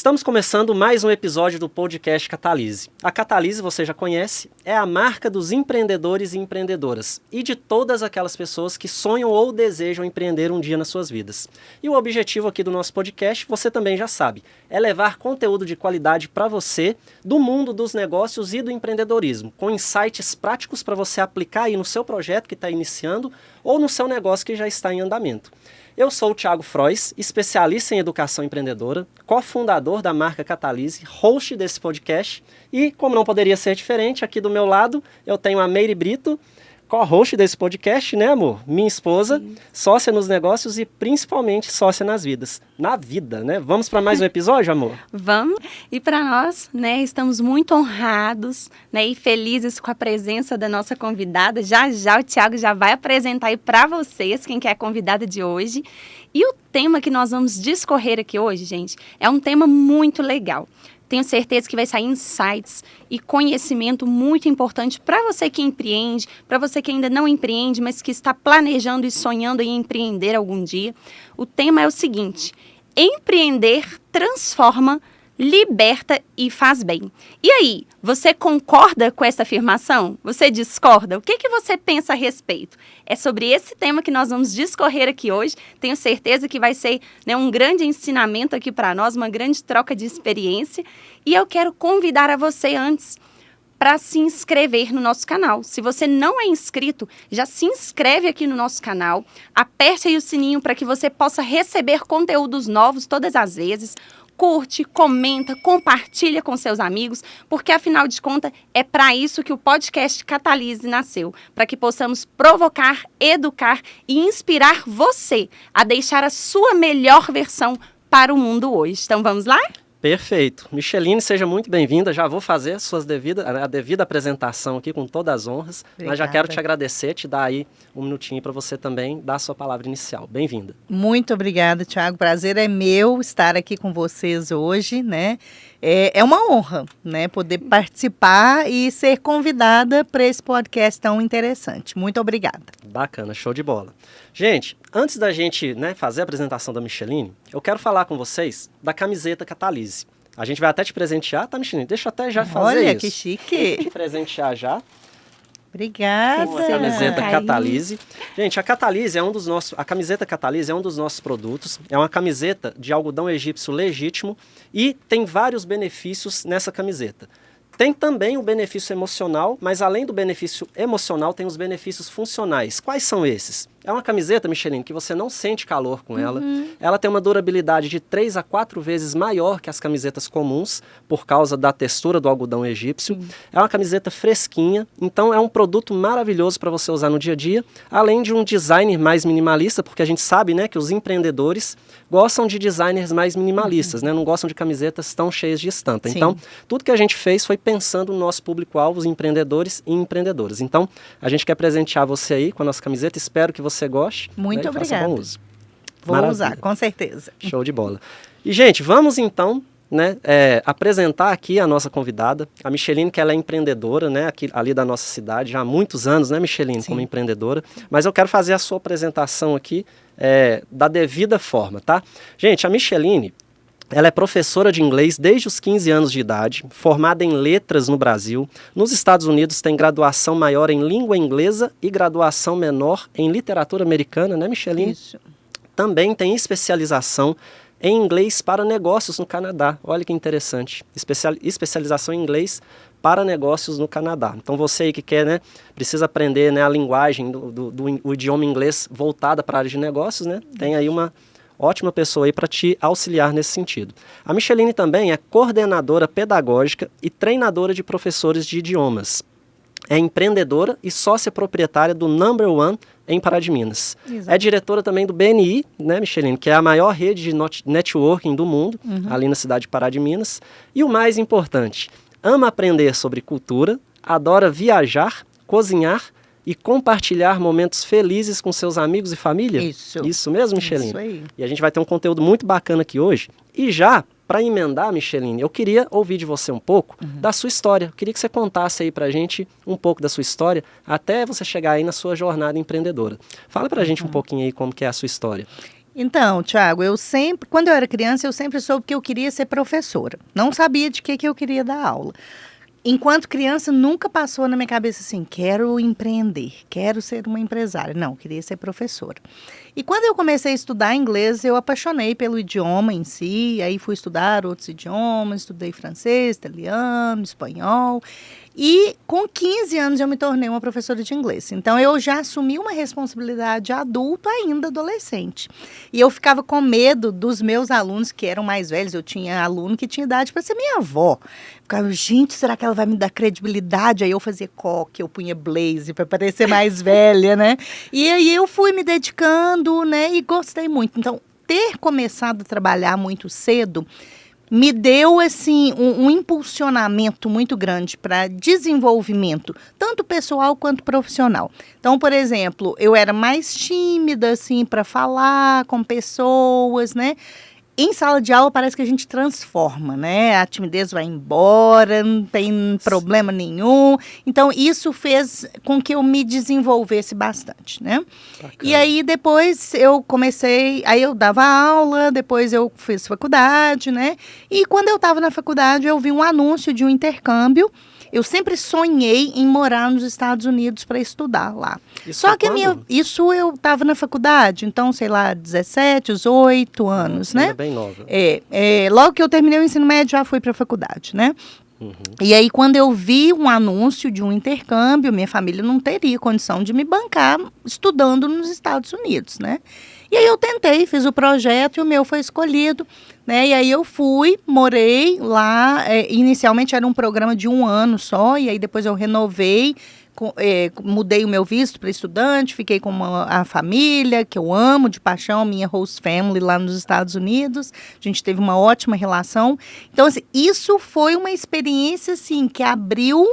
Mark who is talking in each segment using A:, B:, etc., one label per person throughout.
A: Estamos começando mais um episódio do podcast Catalise. A Catalise, você já conhece, é a marca dos empreendedores e empreendedoras e de todas aquelas pessoas que sonham ou desejam empreender um dia nas suas vidas. E o objetivo aqui do nosso podcast, você também já sabe, é levar conteúdo de qualidade para você do mundo dos negócios e do empreendedorismo, com insights práticos para você aplicar aí no seu projeto que está iniciando ou no seu negócio que já está em andamento. Eu sou o Thiago Frois, especialista em educação empreendedora, cofundador da marca Catalise, host desse podcast e, como não poderia ser diferente, aqui do meu lado eu tenho a Meire Brito, co-host desse podcast, né, amor? Minha esposa, sócia nos negócios e principalmente sócia nas vidas. Na vida, né? Vamos para mais um episódio, amor?
B: Vamos. E para nós, né, estamos muito honrados, né, e felizes com a presença da nossa convidada. Já o Thiago já vai apresentar aí para vocês quem que é a convidada de hoje. E o tema que nós vamos discorrer aqui hoje, gente, é um tema muito legal. Tenho certeza que vai sair insights e conhecimento muito importante para você que empreende, para você que ainda não empreende, mas que está planejando e sonhando em empreender algum dia. O tema é o seguinte: empreender transforma, liberta e faz bem. E aí, você concorda com essa afirmação? Você discorda? O que você pensa a respeito? É sobre esse tema que nós vamos discorrer aqui hoje. Tenho certeza que vai ser, né, um grande ensinamento aqui para nós, uma grande troca de experiência. E eu quero convidar a você antes para se inscrever no nosso canal. Se você não é inscrito, já se inscreve aqui no nosso canal, aperte aí o sininho para que você possa receber conteúdos novos todas as vezes. Curte, comenta, compartilha com seus amigos, porque afinal de contas é para isso que o podcast Catalise nasceu, para que possamos provocar, educar e inspirar você a deixar a sua melhor versão para o mundo hoje. Então vamos lá?
A: Perfeito. Micheline, seja muito bem-vinda. Já vou fazer a devida apresentação aqui com todas as honras. Obrigada. Mas já quero te agradecer, te dar aí um minutinho para você também dar a sua palavra inicial. Bem-vinda.
C: Muito obrigada, Thiago. Prazer é meu estar aqui com vocês hoje, né? É uma honra, né, poder participar e ser convidada para esse podcast tão interessante. Muito obrigada.
A: Bacana, show de bola. Gente, antes da gente, né, fazer a apresentação da Micheline, eu quero falar com vocês da camiseta Catalise. A gente vai até te presentear, tá, Micheline? Deixa eu até já fazer isso.
C: Olha, que chique.
A: Te presentear já.
C: Obrigada.
A: Com a camiseta Catalise. Gente, a camiseta Catalise é um dos nossos produtos. É uma camiseta de algodão egípcio legítimo e tem vários benefícios nessa camiseta. Tem também o benefício emocional, mas além do benefício emocional, tem os benefícios funcionais. Quais são esses? É uma camiseta, Micheline, que você não sente calor com ela. Ela tem uma durabilidade de 3 a 4 vezes maior que as camisetas comuns, por causa da textura do algodão egípcio. É uma camiseta fresquinha, então é um produto maravilhoso para você usar no dia a dia, além de um design mais minimalista, porque a gente sabe, né, que os empreendedores gostam de designers mais minimalistas, né, não gostam de camisetas tão cheias de estampa.
C: Sim.
A: Então, tudo que a gente fez foi pensando no nosso público-alvo, os empreendedores e empreendedoras. Então, a gente quer presentear você aí com a nossa camiseta, espero que você goste.
C: Muito, né, obrigada.
A: Faça bom uso.
C: Vou
A: Maravilha.
C: usar, com certeza.
A: Show de bola. E, gente, vamos então, né, apresentar aqui a nossa convidada, a Micheline, que ela é empreendedora, né, ali da nossa cidade, já há muitos anos, né, Micheline, como empreendedora. Mas eu quero fazer a sua apresentação aqui da devida forma, tá? Gente, a Micheline, ela é professora de inglês desde os 15 anos de idade, formada em letras no Brasil. Nos Estados Unidos tem graduação maior em língua inglesa e graduação menor em literatura americana, né, Micheline?
C: Isso.
A: Também tem especialização em inglês para negócios no Canadá. Olha que interessante. Especialização em inglês para negócios no Canadá. Então você aí que quer, né, precisa aprender, né, a linguagem do idioma inglês voltada para a área de negócios, né? Tem aí uma ótima pessoa aí para te auxiliar nesse sentido. A Micheline também é coordenadora pedagógica e treinadora de professores de idiomas. É empreendedora e sócia proprietária do Number One em Pará de Minas. Exato. É diretora também do BNI, né, Micheline, que é a maior rede de networking do mundo, ali na cidade de Pará de Minas. E o mais importante, ama aprender sobre cultura, adora viajar, cozinhar e compartilhar momentos felizes com seus amigos e família? Isso mesmo, Micheline?
C: Isso aí.
A: E a gente vai ter um conteúdo muito bacana aqui hoje. E já, para emendar, Micheline, eu queria ouvir de você um pouco da sua história. Eu queria que você contasse aí pra gente um pouco da sua história, até você chegar aí na sua jornada empreendedora. Fala pra gente um pouquinho aí como que é a sua história.
C: Então, Thiago, quando eu era criança, eu sempre soube que eu queria ser professora. Não sabia de que eu queria dar aula. Enquanto criança, nunca passou na minha cabeça assim, quero empreender, quero ser uma empresária. Não, queria ser professora. E quando eu comecei a estudar inglês, eu apaixonei pelo idioma em si, aí fui estudar outros idiomas, estudei francês, italiano, espanhol. E com 15 anos eu me tornei uma professora de inglês. Então eu já assumi uma responsabilidade adulta ainda adolescente. E eu ficava com medo dos meus alunos que eram mais velhos. Eu tinha aluno que tinha idade para ser minha avó. Ficava, gente, será que ela vai me dar credibilidade? Aí eu fazia coque, eu punha blazer para parecer mais velha, né? E aí eu fui me dedicando, né? E gostei muito. Então, ter começado a trabalhar muito cedo me deu, assim, um impulsionamento muito grande para desenvolvimento, tanto pessoal quanto profissional. Então, por exemplo, eu era mais tímida, assim, para falar com pessoas, né? Em sala de aula parece que a gente transforma, né? A timidez vai embora, não tem problema nenhum. Então, isso fez com que eu me desenvolvesse bastante, né? Bacana. E aí, depois eu comecei... Aí eu dava aula, depois eu fiz faculdade, né? E quando eu estava na faculdade, eu vi um anúncio de um intercâmbio. Eu sempre sonhei em morar nos Estados Unidos para estudar lá. Só que isso eu estava na faculdade, então, sei lá, 17, 18 anos, né?
A: Bem nova.
C: Logo que eu terminei o ensino médio, já fui para a faculdade, né? Uhum. E aí, quando eu vi um anúncio de um intercâmbio, minha família não teria condição de me bancar estudando nos Estados Unidos, né? E aí eu tentei, fiz o projeto e o meu foi escolhido, né? E aí eu fui, morei lá, inicialmente era um programa de 1 ano só, e aí depois eu renovei, mudei o meu visto para estudante, fiquei com a família, que eu amo de paixão, minha host family lá nos Estados Unidos, a gente teve uma ótima relação. Então, assim, isso foi uma experiência, assim, que abriu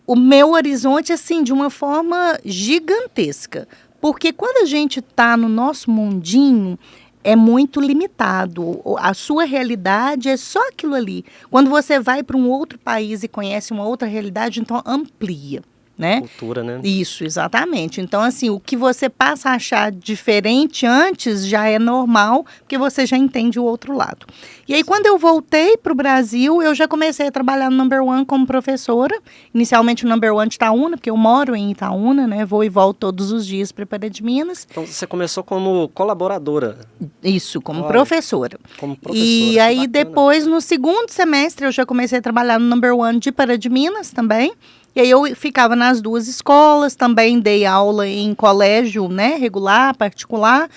C: o meu horizonte, assim, de uma forma gigantesca. Porque quando a gente está no nosso mundinho, é muito limitado. A sua realidade é só aquilo ali. Quando você vai para um outro país e conhece uma outra realidade, então amplia, né?
A: Cultura, né?
C: Isso, exatamente. Então, assim, o que você passa a achar diferente antes já é normal, porque você já entende o outro lado. E aí, quando eu voltei para o Brasil, eu já comecei a trabalhar no Number One como professora. Inicialmente o Number One de Itaúna, porque eu moro em Itaúna, né? Vou e volto todos os dias para Pará de Minas.
A: Então, você começou como colaboradora?
C: Isso, como professora.
A: Como professora.
C: E aí, depois, no segundo semestre, eu já comecei a trabalhar no Number One de Pará de Minas também. E aí eu ficava nas 2 escolas, também dei aula em colégio, né, regular, particular.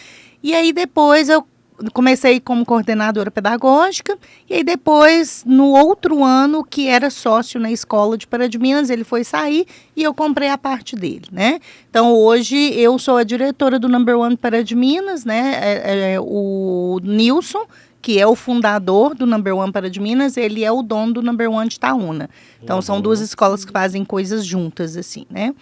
C: E aí depois eu comecei como coordenadora pedagógica. E aí depois, no outro ano, que era sócio na escola de Pará de Minas, ele foi sair e eu comprei a parte dele, né? Então hoje eu sou a diretora do Number One Pará de Minas, né? O Nilson, que é o fundador do Number One Pará de Minas, ele é o dono do Number One de Itaúna. Então, são 2 escolas que fazem coisas juntas, assim, né?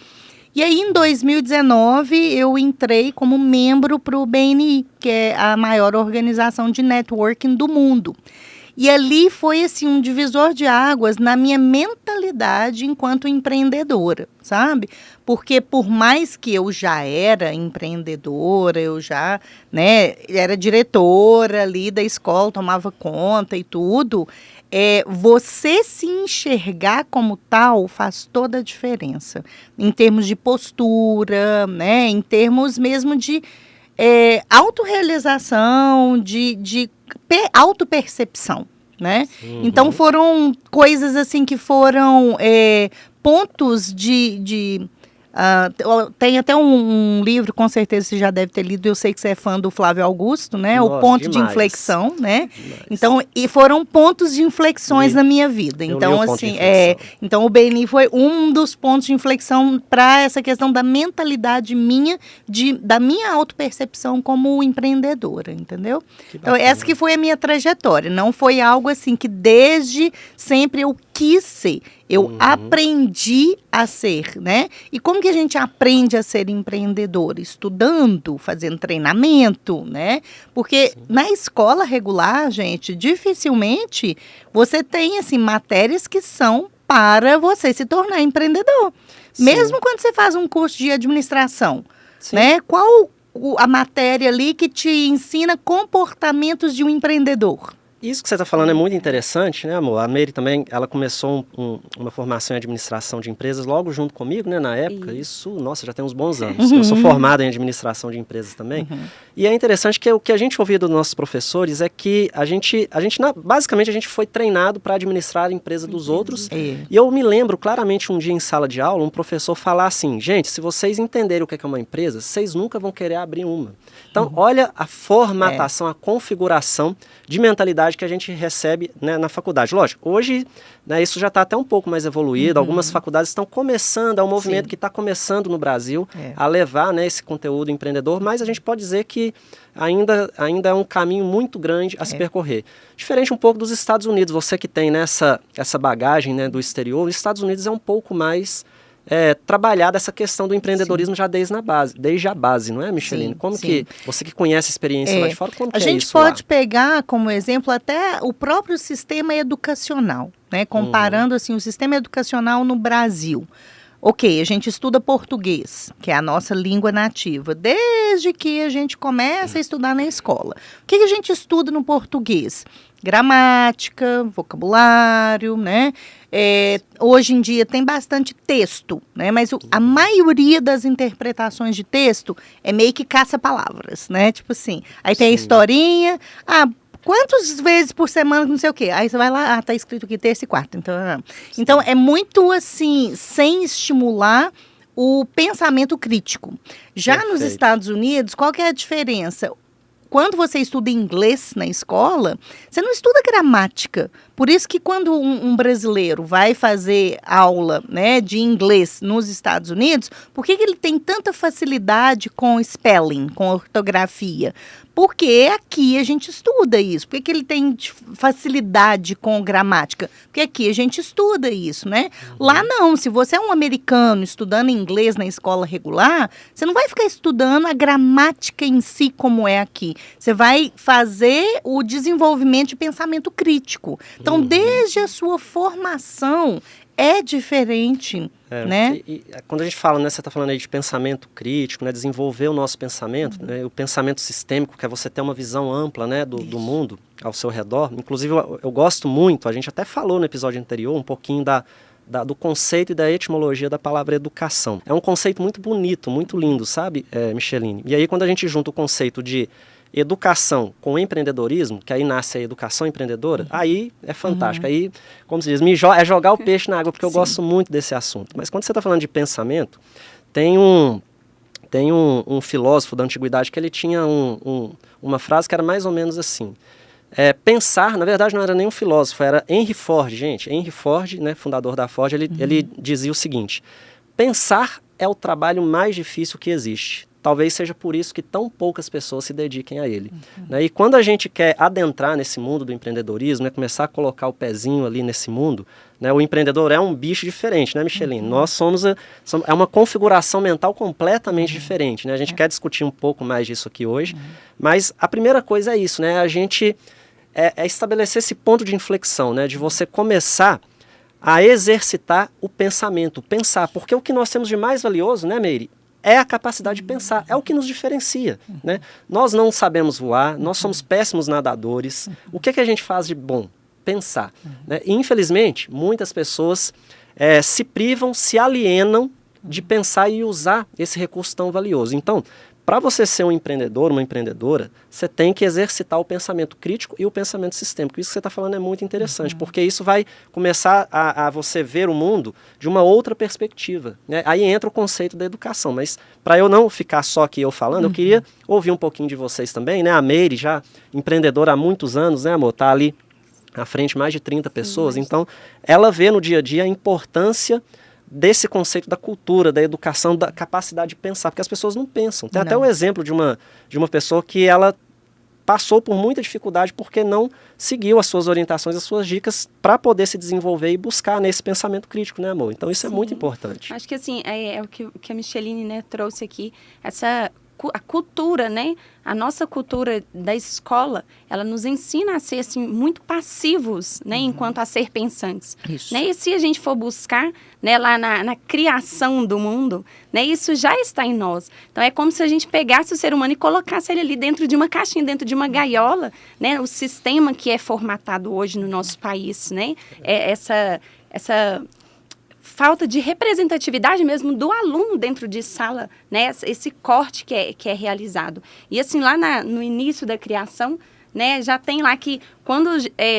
C: E aí, em 2019, eu entrei como membro para o BNI, que é a maior organização de networking do mundo. E ali foi, assim, um divisor de águas na minha mentalidade enquanto empreendedora, sabe? Porque por mais que eu já era empreendedora, eu já, né, era diretora ali da escola, tomava conta e tudo, você se enxergar como tal faz toda a diferença. Em termos de postura, né, em termos mesmo de autorrealização, de autopercepção, né? Uhum. Então, foram coisas assim que foram pontos tem até um livro, com certeza você já deve ter lido, eu sei que você é fã do Flávio Augusto, né? Nossa, o ponto demais. De inflexão, né? Demais. Então, e foram pontos de inflexões na minha vida. Então, assim, então o BNI foi um dos pontos de inflexão para essa questão da mentalidade minha, da minha autopercepção como empreendedora, entendeu? Então, essa que foi a minha trajetória. Não foi algo assim que desde sempre eu quis ser. Eu aprendi a ser, né? E como que a gente aprende a ser empreendedor? Estudando, fazendo treinamento, né? Porque na escola regular, gente, dificilmente você tem, assim, matérias que são para você se tornar empreendedor. Sim. Mesmo quando você faz um curso de administração, né? Qual a matéria ali que te ensina comportamentos de um empreendedor.
A: Isso que você está falando é muito interessante, né, amor? A Meire também, ela começou uma formação em administração de empresas logo junto comigo, né, na época. Isso, nossa, já tem uns bons anos. Eu sou formado em administração de empresas também. E é interessante que o que a gente ouvia dos nossos professores é que basicamente a gente foi treinado para administrar a empresa dos outros. E eu me lembro claramente um dia em sala de aula, um professor falar assim, gente, se vocês entenderem o que é uma empresa, vocês nunca vão querer abrir uma. Então, olha a formatação, a configuração de mentalidade que a gente recebe, né, na faculdade. Lógico, hoje, né, isso já está até um pouco mais evoluído, algumas faculdades estão começando, é um movimento que está começando no Brasil a levar, né, esse conteúdo empreendedor, mas a gente pode dizer que ainda é um caminho muito grande a se percorrer. Diferente um pouco dos Estados Unidos, você que tem, né, essa bagagem, né, do exterior, os Estados Unidos é um pouco mais trabalhar essa questão do empreendedorismo já desde a base, não é, Micheline? Como que, você que conhece a experiência lá de fora, como que é isso? A
C: gente pode pegar como exemplo até o próprio sistema educacional, né? Comparando assim o sistema educacional no Brasil. Ok, a gente estuda português, que é a nossa língua nativa, desde que a gente começa a estudar na escola. O que a gente estuda no português? Gramática, vocabulário, né? Hoje em dia tem bastante texto, né? Mas a maioria das interpretações de texto é meio que caça-palavras, né? Tipo assim, aí tem a historinha, quantas vezes por semana, não sei o quê. Aí você vai lá, tá escrito aqui terça e quarta. Então é muito assim, sem estimular o pensamento crítico. Já nos Estados Unidos, qual que é a diferença? Quando você estuda inglês na escola, você não estuda gramática. Por isso que quando um brasileiro vai fazer aula, né, de inglês nos Estados Unidos, por que ele tem tanta facilidade com spelling, com ortografia? Porque aqui a gente estuda isso. Por que ele tem facilidade com gramática? Porque aqui a gente estuda isso, né? Lá não. Se você é um americano estudando inglês na escola regular, você não vai ficar estudando a gramática em si como é aqui. Você vai fazer o desenvolvimento de pensamento crítico. Então, desde a sua formação, é diferente, né?
A: E quando a gente fala, né, você está falando aí de pensamento crítico, né, desenvolver o nosso pensamento, né, o pensamento sistêmico, que é você ter uma visão ampla, né, do mundo ao seu redor. Inclusive, eu gosto muito, a gente até falou no episódio anterior um pouquinho do conceito e da etimologia da palavra educação. É um conceito muito bonito, muito lindo, sabe, Micheline? E aí, quando a gente junta o conceito de educação com empreendedorismo, que aí nasce a educação empreendedora, aí é fantástico. Aí, como se diz, é jogar o peixe na água, porque eu gosto muito desse assunto. Mas quando você está falando de pensamento, tem um filósofo da antiguidade que ele tinha uma frase que era mais ou menos assim. Pensar, na verdade não era nem um filósofo, era Henry Ford, gente. Henry Ford, né, fundador da Ford, ele dizia o seguinte: pensar é o trabalho mais difícil que existe. Talvez seja por isso que tão poucas pessoas se dediquem a ele. Né? E quando a gente quer adentrar nesse mundo do empreendedorismo, né, começar a colocar o pezinho ali nesse mundo, né, o empreendedor é um bicho diferente, né, Micheline? Nós é uma configuração mental completamente diferente. Né? A gente quer discutir um pouco mais disso aqui hoje, mas a primeira coisa é isso, né? A gente estabelecer esse ponto de inflexão, né, de você começar a exercitar o pensamento, pensar, porque o que nós temos de mais valioso, né, Meire? É a capacidade de pensar, é o que nos diferencia, né? Nós não sabemos voar, nós somos péssimos nadadores. O que a gente faz de bom? Pensar. Né? E, infelizmente, muitas pessoas se privam, se alienam de pensar e usar esse recurso tão valioso. Então, para você ser um empreendedor, uma empreendedora, você tem que exercitar o pensamento crítico e o pensamento sistêmico. Isso que você está falando é muito interessante, porque isso vai começar a você ver o mundo de uma outra perspectiva. Né? Aí entra o conceito da educação, mas para eu não ficar só aqui eu falando, eu queria ouvir um pouquinho de vocês também. Né? A Meire, já empreendedora há muitos anos, né, amor? Está ali à frente mais de 30 pessoas, então ela vê no dia a dia a importância desse conceito da cultura, da educação, da capacidade de pensar, porque as pessoas não pensam. Tem até um exemplo de uma pessoa que ela passou por muita dificuldade porque não seguiu as suas orientações, as suas dicas para poder se desenvolver e buscar nesse pensamento crítico, né, amor? Então isso é muito importante.
B: Acho que assim, é o que a Micheline, né, trouxe aqui, essa a cultura, né? A nossa cultura da escola, ela nos ensina a ser assim, muito passivos, né? Enquanto a ser pensantes.
C: Isso.
B: Né? E se a gente for buscar, né, lá na criação do mundo, né, isso já está em nós. Então, é como se a gente pegasse o ser humano e colocasse ele ali dentro de uma caixinha, dentro de uma gaiola, né? O sistema que é formatado hoje no nosso país, né? É essa falta de representatividade mesmo do aluno dentro de sala, né? Esse corte que é realizado. E assim, lá no início da criação, né, já tem lá que quando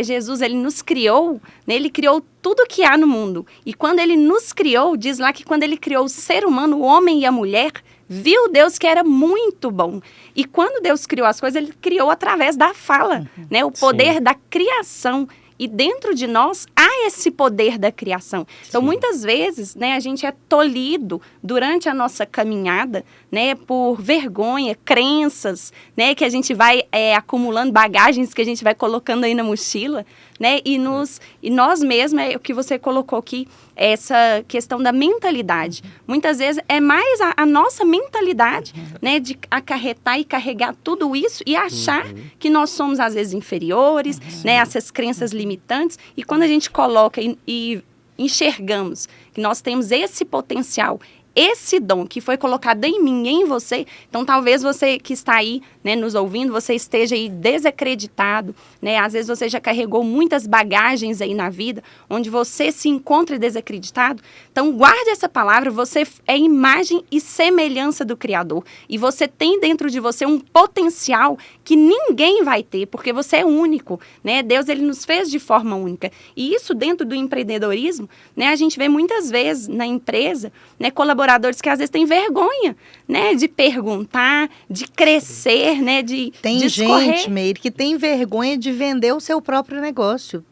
B: Jesus ele nos criou, né, ele criou tudo que há no mundo. E quando ele nos criou, diz lá que quando ele criou o ser humano, o homem e a mulher, viu Deus que era muito bom. E quando Deus criou as coisas, ele criou através da fala, né, o poder da criação. E dentro de nós há esse poder da criação. Então, muitas vezes, né, a gente é tolhido durante a nossa caminhada, né, por vergonha, crenças, né, que a gente vai acumulando, bagagens que a gente vai colocando aí na mochila, né, e nós mesmos, é o que você colocou aqui, essa questão da mentalidade. Muitas vezes é mais a nossa mentalidade, né, de acarretar e carregar tudo isso e achar que nós somos, às vezes, inferiores, né, essas crenças limitantes. E quando a gente coloca e enxergamos que nós temos esse potencial, esse dom que foi colocado em mim e em você, então talvez você que está aí, né, nos ouvindo, você esteja aí desacreditado, né, às vezes você já carregou muitas bagagens aí na vida, onde você se encontra desacreditado. Então guarde essa palavra, você é imagem e semelhança do Criador, e você tem dentro de você um potencial que ninguém vai ter, porque você é único, né, Deus ele nos fez de forma única, e isso dentro do empreendedorismo, né, a gente vê muitas vezes na empresa, né, colaboradores que às vezes têm vergonha, né, de perguntar, de crescer, né, de discorrer.
C: Gente, Meire, que tem vergonha de vender o seu próprio negócio.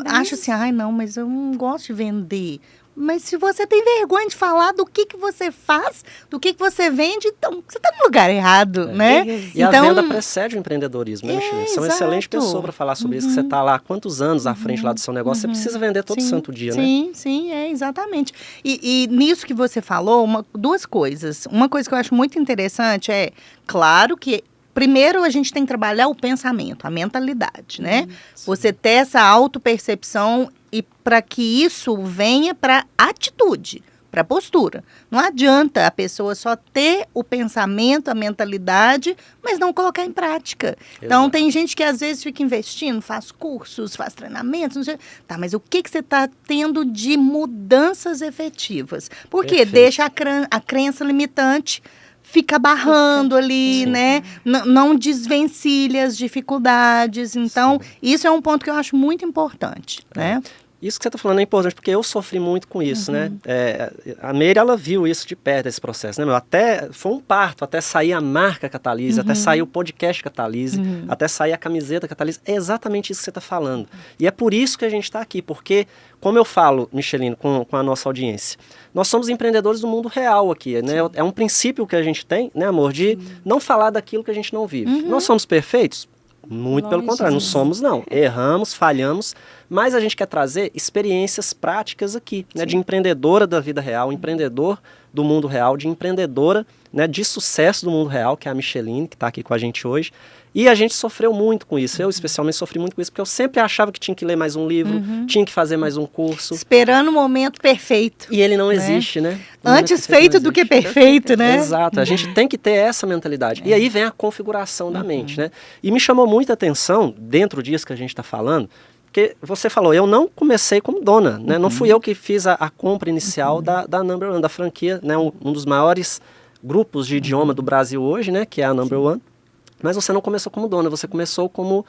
C: Acha assim, ai não, mas eu não gosto de vender. Mas se você tem vergonha de falar do que você faz, do que você vende, então você está no lugar errado, né?
A: E então, a venda precede o empreendedorismo, né, Micheline? Você é uma excelente pessoa para falar sobre isso, que você está lá há quantos anos à frente lá do seu negócio, você precisa vender todo santo dia, né?
C: Sim, exatamente. E nisso que você falou, duas coisas. Uma coisa que eu acho muito interessante é, claro que primeiro, a gente tem que trabalhar o pensamento, a mentalidade, né? Você ter essa autopercepção e para que isso venha para atitude, para postura. Não adianta a pessoa só ter o pensamento, a mentalidade, mas não colocar em prática. Exato. Então, tem gente que às vezes fica investindo, faz cursos, faz treinamentos, não sei. Tá, mas o que você está tendo de mudanças efetivas? Porque deixa a crença limitante fica barrando ali, né? Não desvencilha as dificuldades. Então, isso é um ponto que eu acho muito importante, né?
A: Isso que você está falando é importante, porque eu sofri muito com isso, né? A Meire, ela viu isso de perto, esse processo, né? Foi um parto, até sair a marca Catalise, até sair o podcast Catalise, até sair a camiseta Catalise. É exatamente isso que você está falando. E é por isso que a gente está aqui, porque, como eu falo, Micheline, com a nossa audiência, nós somos empreendedores do mundo real aqui, né? É um princípio que a gente tem, né, amor, de não falar daquilo que a gente não vive. Nós somos perfeitos? Muito pelo contrário, não somos não. Erramos, falhamos, mas a gente quer trazer experiências práticas aqui, né, de empreendedora da vida real, empreendedor do mundo real, de empreendedora, né, de sucesso do mundo real, que é a Micheline, que está aqui com a gente hoje. E a gente sofreu muito com isso. Eu, especialmente, sofri muito com isso, porque eu sempre achava que tinha que ler mais um livro, tinha que fazer mais um curso.
C: Esperando o momento perfeito.
A: E ele não existe, né?
C: Antes feito do que perfeito, né?
A: Exato. A gente tem que ter essa mentalidade. E aí vem a configuração da mente, né? E me chamou muita atenção, dentro disso que a gente está falando, porque você falou, eu não comecei como dona, né? Não fui eu que fiz a compra inicial da Number One, da franquia, né? Um dos maiores grupos de idioma do Brasil hoje, né? Que é a Number One. Mas você não começou como dona, você começou como...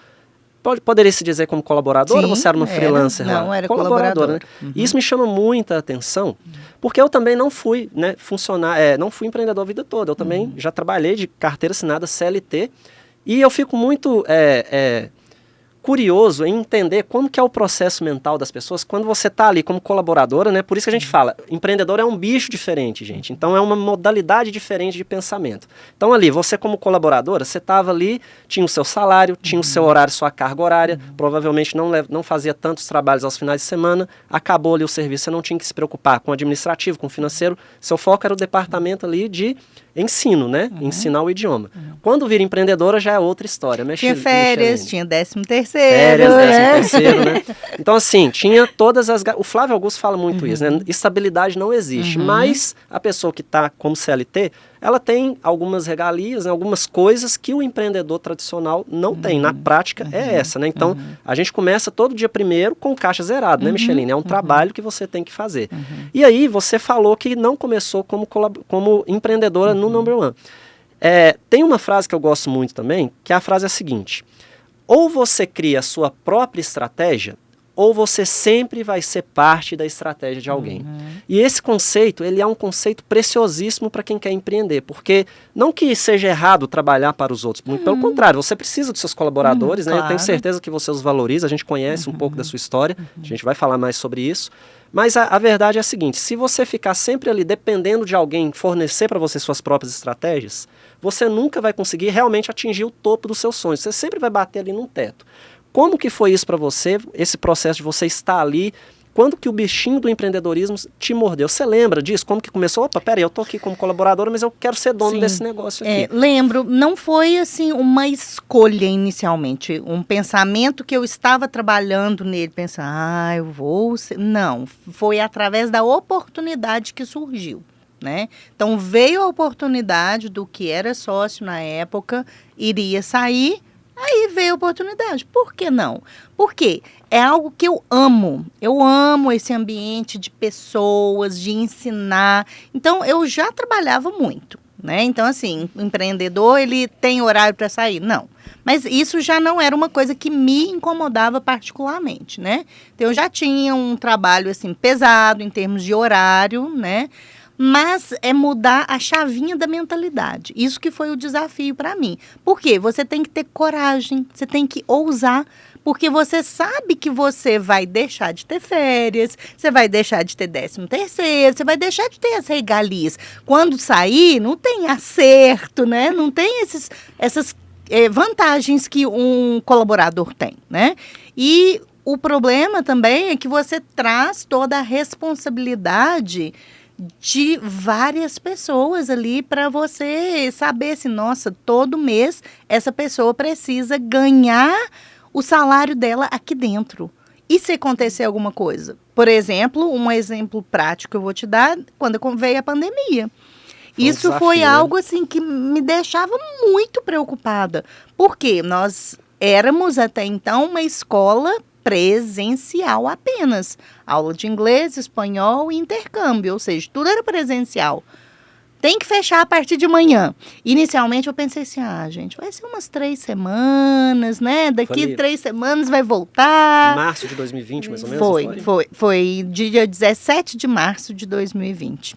A: Poderia se dizer como colaboradora, ou você era uma freelancer lá?
C: Não, era colaboradora.
A: Né? Isso me chama muita atenção, porque eu também não fui, né, não fui empreendedor a vida toda. Eu também já trabalhei de carteira assinada CLT, e eu fico muito curioso em entender como que é o processo mental das pessoas quando você está ali como colaboradora, né? Por isso que a gente fala, empreendedor é um bicho diferente, gente. Então é uma modalidade diferente de pensamento. Então ali, você como colaboradora, você estava ali, tinha o seu salário, tinha o seu horário, sua carga horária, provavelmente não fazia tantos trabalhos aos finais de semana, acabou ali o serviço, você não tinha que se preocupar com o administrativo, com o financeiro, seu foco era o departamento ali de ensino, né? Ensinar o idioma. Quando vira empreendedora já é outra história.
C: Tinha férias, tinha 13º.
A: Férias, 13º, né? Então, assim, tinha todas as... O Flávio Augusto fala muito isso, né? Estabilidade não existe, mas a pessoa que está como CLT, ela tem algumas regalias, né? Algumas coisas que o empreendedor tradicional não tem. Na prática, é essa, né? Então, a gente começa todo dia primeiro com o caixa zerado, né, Micheline? É um trabalho que você tem que fazer. E aí, você falou que não começou como empreendedora no Number One. Tem uma frase que eu gosto muito também, que a frase é a seguinte: ou você cria a sua própria estratégia, ou você sempre vai ser parte da estratégia de alguém. E esse conceito, ele é um conceito preciosíssimo para quem quer empreender, porque não que seja errado trabalhar para os outros, muito pelo contrário, você precisa dos seus colaboradores, né?
C: Claro.
A: Eu tenho certeza que você os valoriza, a gente conhece um pouco da sua história, a gente vai falar mais sobre isso, mas a verdade é a seguinte: se você ficar sempre ali dependendo de alguém fornecer para você suas próprias estratégias, você nunca vai conseguir realmente atingir o topo dos seus sonhos, você sempre vai bater ali num teto. Como que foi isso para você, esse processo de você estar ali? Quando que o bichinho do empreendedorismo te mordeu? Você lembra disso? Como que começou? Opa, peraí, eu tô aqui como colaboradora, mas eu quero ser dono desse negócio aqui.
C: Lembro, não foi assim uma escolha inicialmente, um pensamento que eu estava trabalhando nele, pensando, eu vou ser... Não, foi através da oportunidade que surgiu, né? Então veio a oportunidade do que era sócio na época, iria sair. Aí veio a oportunidade. Por que não? Porque é algo que eu amo. Eu amo esse ambiente de pessoas, de ensinar. Então, eu já trabalhava muito, né? Então, assim, o empreendedor, ele tem horário para sair? Não. Mas isso já não era uma coisa que me incomodava particularmente, né? Então, eu já tinha um trabalho, assim, pesado em termos de horário, né? Mas é mudar a chavinha da mentalidade. Isso que foi o desafio para mim. Por quê? Você tem que ter coragem, você tem que ousar, porque você sabe que você vai deixar de ter férias, você vai deixar de ter 13º, você vai deixar de ter as regalias. Quando sair, não tem acerto, né? Não tem essas vantagens que um colaborador tem, né? E o problema também é que você traz toda a responsabilidade de várias pessoas ali para você saber assim, nossa, todo mês essa pessoa precisa ganhar o salário dela aqui dentro. E se acontecer alguma coisa? Por exemplo, um exemplo prático que eu vou te dar, quando veio a pandemia. Isso foi algo assim que me deixava muito preocupada. Porque nós éramos até então uma escola presencial apenas. Aula de inglês, espanhol e intercâmbio, ou seja, tudo era presencial. Tem que fechar a partir de manhã. Inicialmente eu pensei assim, gente, vai ser umas 3 semanas, né? Daqui 3 semanas vai voltar.
A: Em março de 2020, mais ou menos?
C: Foi dia 17 de março de 2020.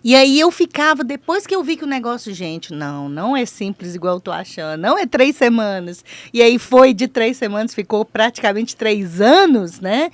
C: E aí eu ficava, depois que eu vi que o negócio, gente, não é simples igual eu tô achando, não é 3 semanas. E aí foi de 3 semanas, ficou praticamente 3 anos, né?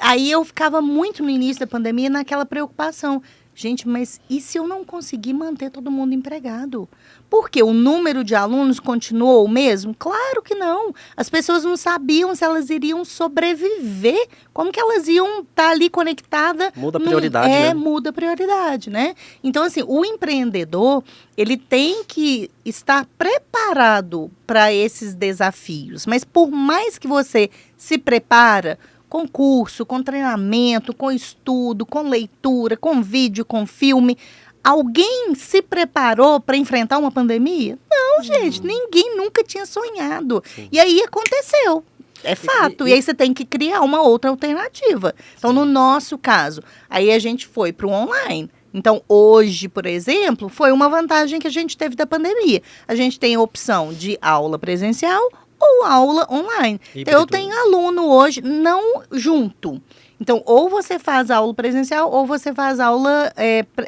C: Aí eu ficava muito no início da pandemia naquela preocupação. Gente, mas e se eu não conseguir manter todo mundo empregado? Porque o número de alunos continuou o mesmo? Claro que não. As pessoas não sabiam se elas iriam sobreviver. Como que elas iam estar ali conectadas?
A: Muda a prioridade, né?
C: Muda a prioridade, né? Então, assim, o empreendedor, ele tem que estar preparado para esses desafios. Mas por mais que você se prepara, com curso, com treinamento, com estudo, com leitura, com vídeo, com filme. Alguém se preparou para enfrentar uma pandemia? Não, gente, ninguém nunca tinha sonhado. Sim. E aí aconteceu. É fato. E aí você tem que criar uma outra alternativa. Então, no nosso caso, aí a gente foi para o online. Então, hoje, por exemplo, foi uma vantagem que a gente teve da pandemia. A gente tem a opção de aula presencial ou aula online. Então, eu tenho aluno hoje, não junto. Então, ou você faz aula presencial ou você faz aula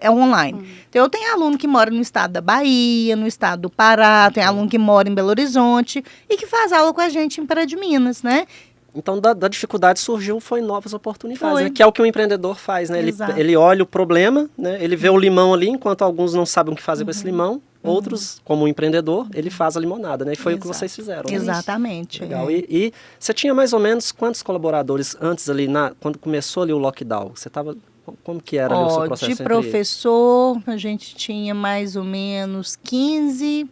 C: online. Então, eu tenho aluno que mora no estado da Bahia, no estado do Pará, tem aluno que mora em Belo Horizonte e que faz aula com a gente em Pará de Minas, né?
A: Então, da dificuldade foi novas oportunidades,
C: Foi.
A: né? Que é o que o empreendedor faz, né? Ele olha o problema, né? Ele vê o limão ali, enquanto alguns não sabem o que fazer com esse limão. Outros, como o empreendedor, ele faz a limonada, né? E foi o que vocês fizeram. Né?
C: Exatamente.
A: Legal. E você tinha mais ou menos quantos colaboradores antes ali, quando começou ali o lockdown? Você estava... Como que era ali o seu processo?
C: De professor, a gente tinha mais ou menos 15...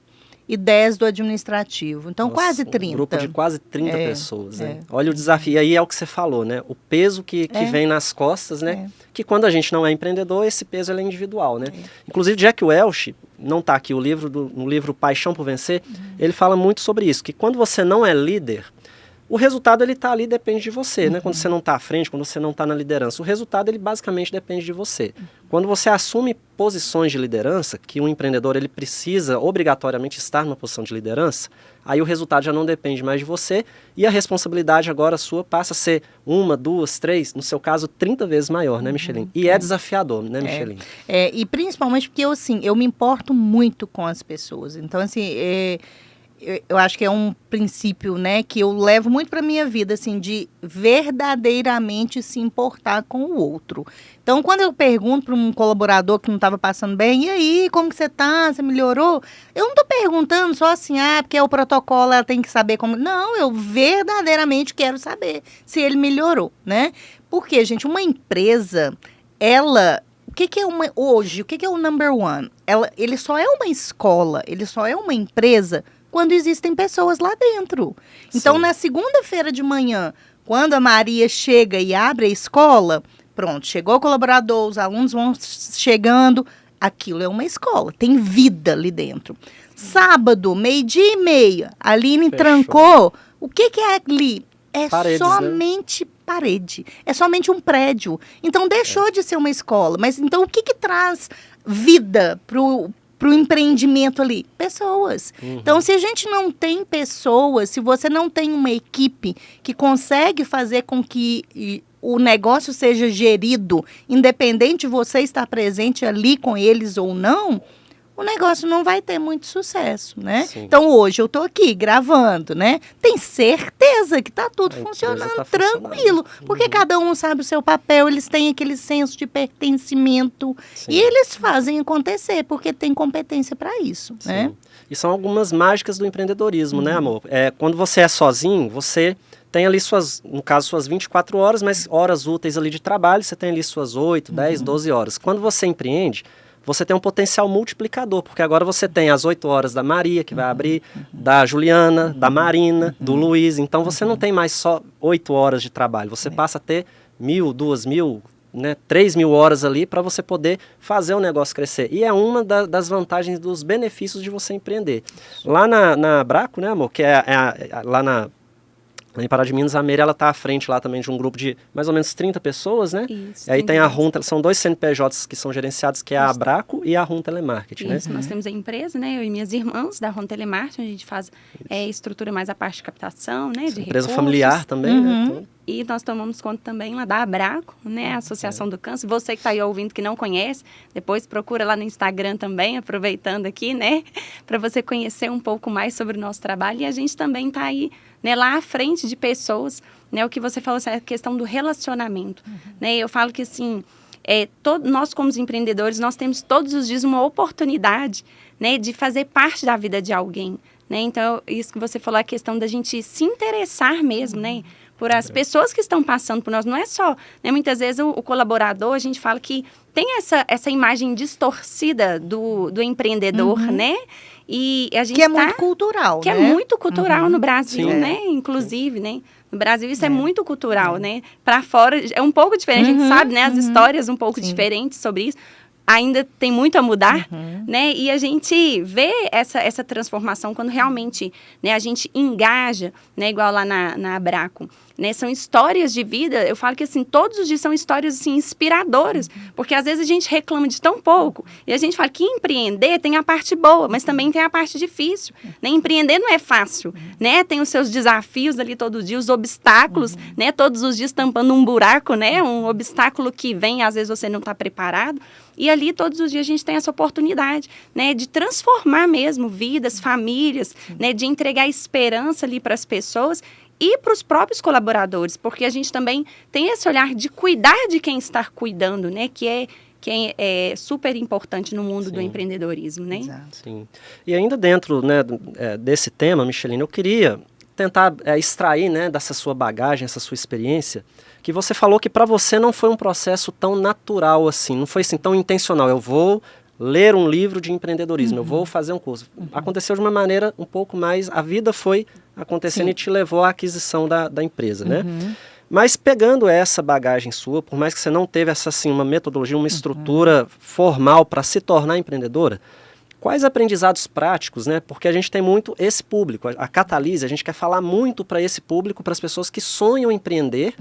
C: e 10 do administrativo. Então,
A: Nossa,
C: quase 30.
A: Um grupo de quase 30 pessoas, né? Olha o desafio. E aí é o que você falou, né? O peso que vem nas costas, né? Que quando a gente não é empreendedor, esse peso ele é individual, né? Inclusive, Jack Welch, não está aqui no livro Paixão por Vencer, ele fala muito sobre isso, que quando você não é líder, o resultado ele está ali, depende de você, né? Quando você não está à frente, quando você não está na liderança, o resultado ele basicamente depende de você. Quando você assume posições de liderança, que um empreendedor ele precisa obrigatoriamente estar numa posição de liderança, aí o resultado já não depende mais de você e a responsabilidade agora sua passa a ser 1, 2, 3, no seu caso 30 vezes maior, né, Micheline? E é desafiador, né, Micheline?
C: E principalmente porque eu me importo muito com as pessoas. Então, assim, eu acho que é um princípio, né, que eu levo muito para minha vida, assim, de verdadeiramente se importar com o outro. Então, quando eu pergunto para um colaborador que não estava passando bem, e aí, como que você tá? Você melhorou? Eu não estou perguntando só assim, porque é o protocolo, ela tem que saber como... Não, eu verdadeiramente quero saber se ele melhorou, né? Porque, gente, uma empresa, ela... O que é hoje, o que é o number one? Ele só é uma escola, ele só é uma empresa... quando existem pessoas lá dentro. Então, na segunda-feira de manhã, quando a Maria chega e abre a escola, pronto, chegou o colaborador, os alunos vão chegando, aquilo é uma escola, tem vida ali dentro. Sábado, 12:30, a Aline trancou, o que é ali? É paredes, somente parede, é somente um prédio. Então, deixou de ser uma escola, mas então o que traz vida para o empreendimento ali? Pessoas. Então, se a gente não tem pessoas, se você não tem uma equipe que consegue fazer com que o negócio seja gerido, independente de você estar presente ali com eles ou não, o negócio não vai ter muito sucesso, né? Sim. Então, hoje eu estou aqui gravando, né? Tem certeza que está tudo funcionando tranquilo, porque cada um sabe o seu papel, eles têm aquele senso de pertencimento. Sim. E eles fazem acontecer, porque tem competência para isso, Sim. né?
A: E são algumas mágicas do empreendedorismo, né, amor? Quando você é sozinho, você tem ali suas 24 horas, mas horas úteis ali de trabalho, você tem ali suas 8, 10, 12 horas. Quando você empreende, você tem um potencial multiplicador, porque agora você tem as 8 horas da Maria, que vai abrir, da Juliana, da Marina, do Luiz. Então, você não tem mais só 8 horas de trabalho. Você passa a ter 1.000, 2.000, né, 3.000 horas ali para você poder fazer o negócio crescer. E é uma das vantagens, dos benefícios de você empreender. Lá na Braco, né, amor, que lá em Pará de Minas, a Meire, ela está à frente lá também de um grupo de mais ou menos 30 pessoas, né? Isso, e aí tem a Rum, são 2 CNPJs que são gerenciados, que é a Abraco e a Rum Telemarketing, né?
B: Isso, nós temos a empresa, né? Eu e minhas irmãs da Rum Telemarketing, a gente faz estrutura mais a parte de captação, né? De
A: empresa
B: recursos.
A: Familiar também, né? Então...
B: E nós tomamos conta também lá da Abraco, né? A Associação do Câncer. Você que está aí ouvindo que não conhece, depois procura lá no Instagram também, aproveitando aqui, né? Para você conhecer um pouco mais sobre o nosso trabalho. E a gente também está aí, né, lá à frente de pessoas, né? O que você falou, assim, a questão do relacionamento, né? Eu falo que, assim, nós como empreendedores, nós temos todos os dias uma oportunidade, né, de fazer parte da vida de alguém, né? Então, isso que você falou, a questão da gente se interessar mesmo, né? Por as pessoas que estão passando por nós. Não é só, né? Muitas vezes o colaborador, a gente fala que tem essa imagem distorcida do empreendedor, né? E a gente
C: que é muito cultural,
B: que
C: né?
B: É muito cultural no Brasil,
A: Sim.
B: né? Inclusive, né? No Brasil isso é muito cultural, né? Para fora é um pouco diferente, a gente sabe, né? As histórias um pouco diferentes sobre isso. ainda tem muito a mudar, né? E a gente vê essa transformação quando realmente, né, a gente engaja, né, igual lá na Abraco. Né, são histórias de vida, eu falo que assim, todos os dias são histórias assim, inspiradoras, porque às vezes a gente reclama de tão pouco, e a gente fala que empreender tem a parte boa, mas também tem a parte difícil, né? Empreender não é fácil, né? Tem os seus desafios ali todo dia, os obstáculos, né? Todos os dias tampando um buraco, né? Um obstáculo que vem, às vezes você não está preparado, e ali todos os dias a gente tem essa oportunidade, né? De transformar mesmo vidas, famílias, né? De entregar esperança ali para as pessoas, e para os próprios colaboradores, porque a gente também tem esse olhar de cuidar de quem está cuidando, né? Que é super importante no mundo do empreendedorismo, né?
C: Exato.
A: Sim. E ainda dentro, né, desse tema, Micheline, eu queria tentar extrair, né, dessa sua bagagem, essa sua experiência, que você falou que para você não foi um processo tão natural assim, não foi assim tão intencional. Eu vou ler um livro de empreendedorismo, eu vou fazer um curso. Aconteceu de uma maneira um pouco mais, a vida foi acontecendo e te levou à aquisição da empresa, né? Mas pegando essa bagagem sua, por mais que você não teve essa, assim, uma metodologia, uma estrutura formal para se tornar empreendedora, quais aprendizados práticos, né? Porque a gente tem muito esse público, a Catalise, a gente quer falar muito para esse público, para as pessoas que sonham empreender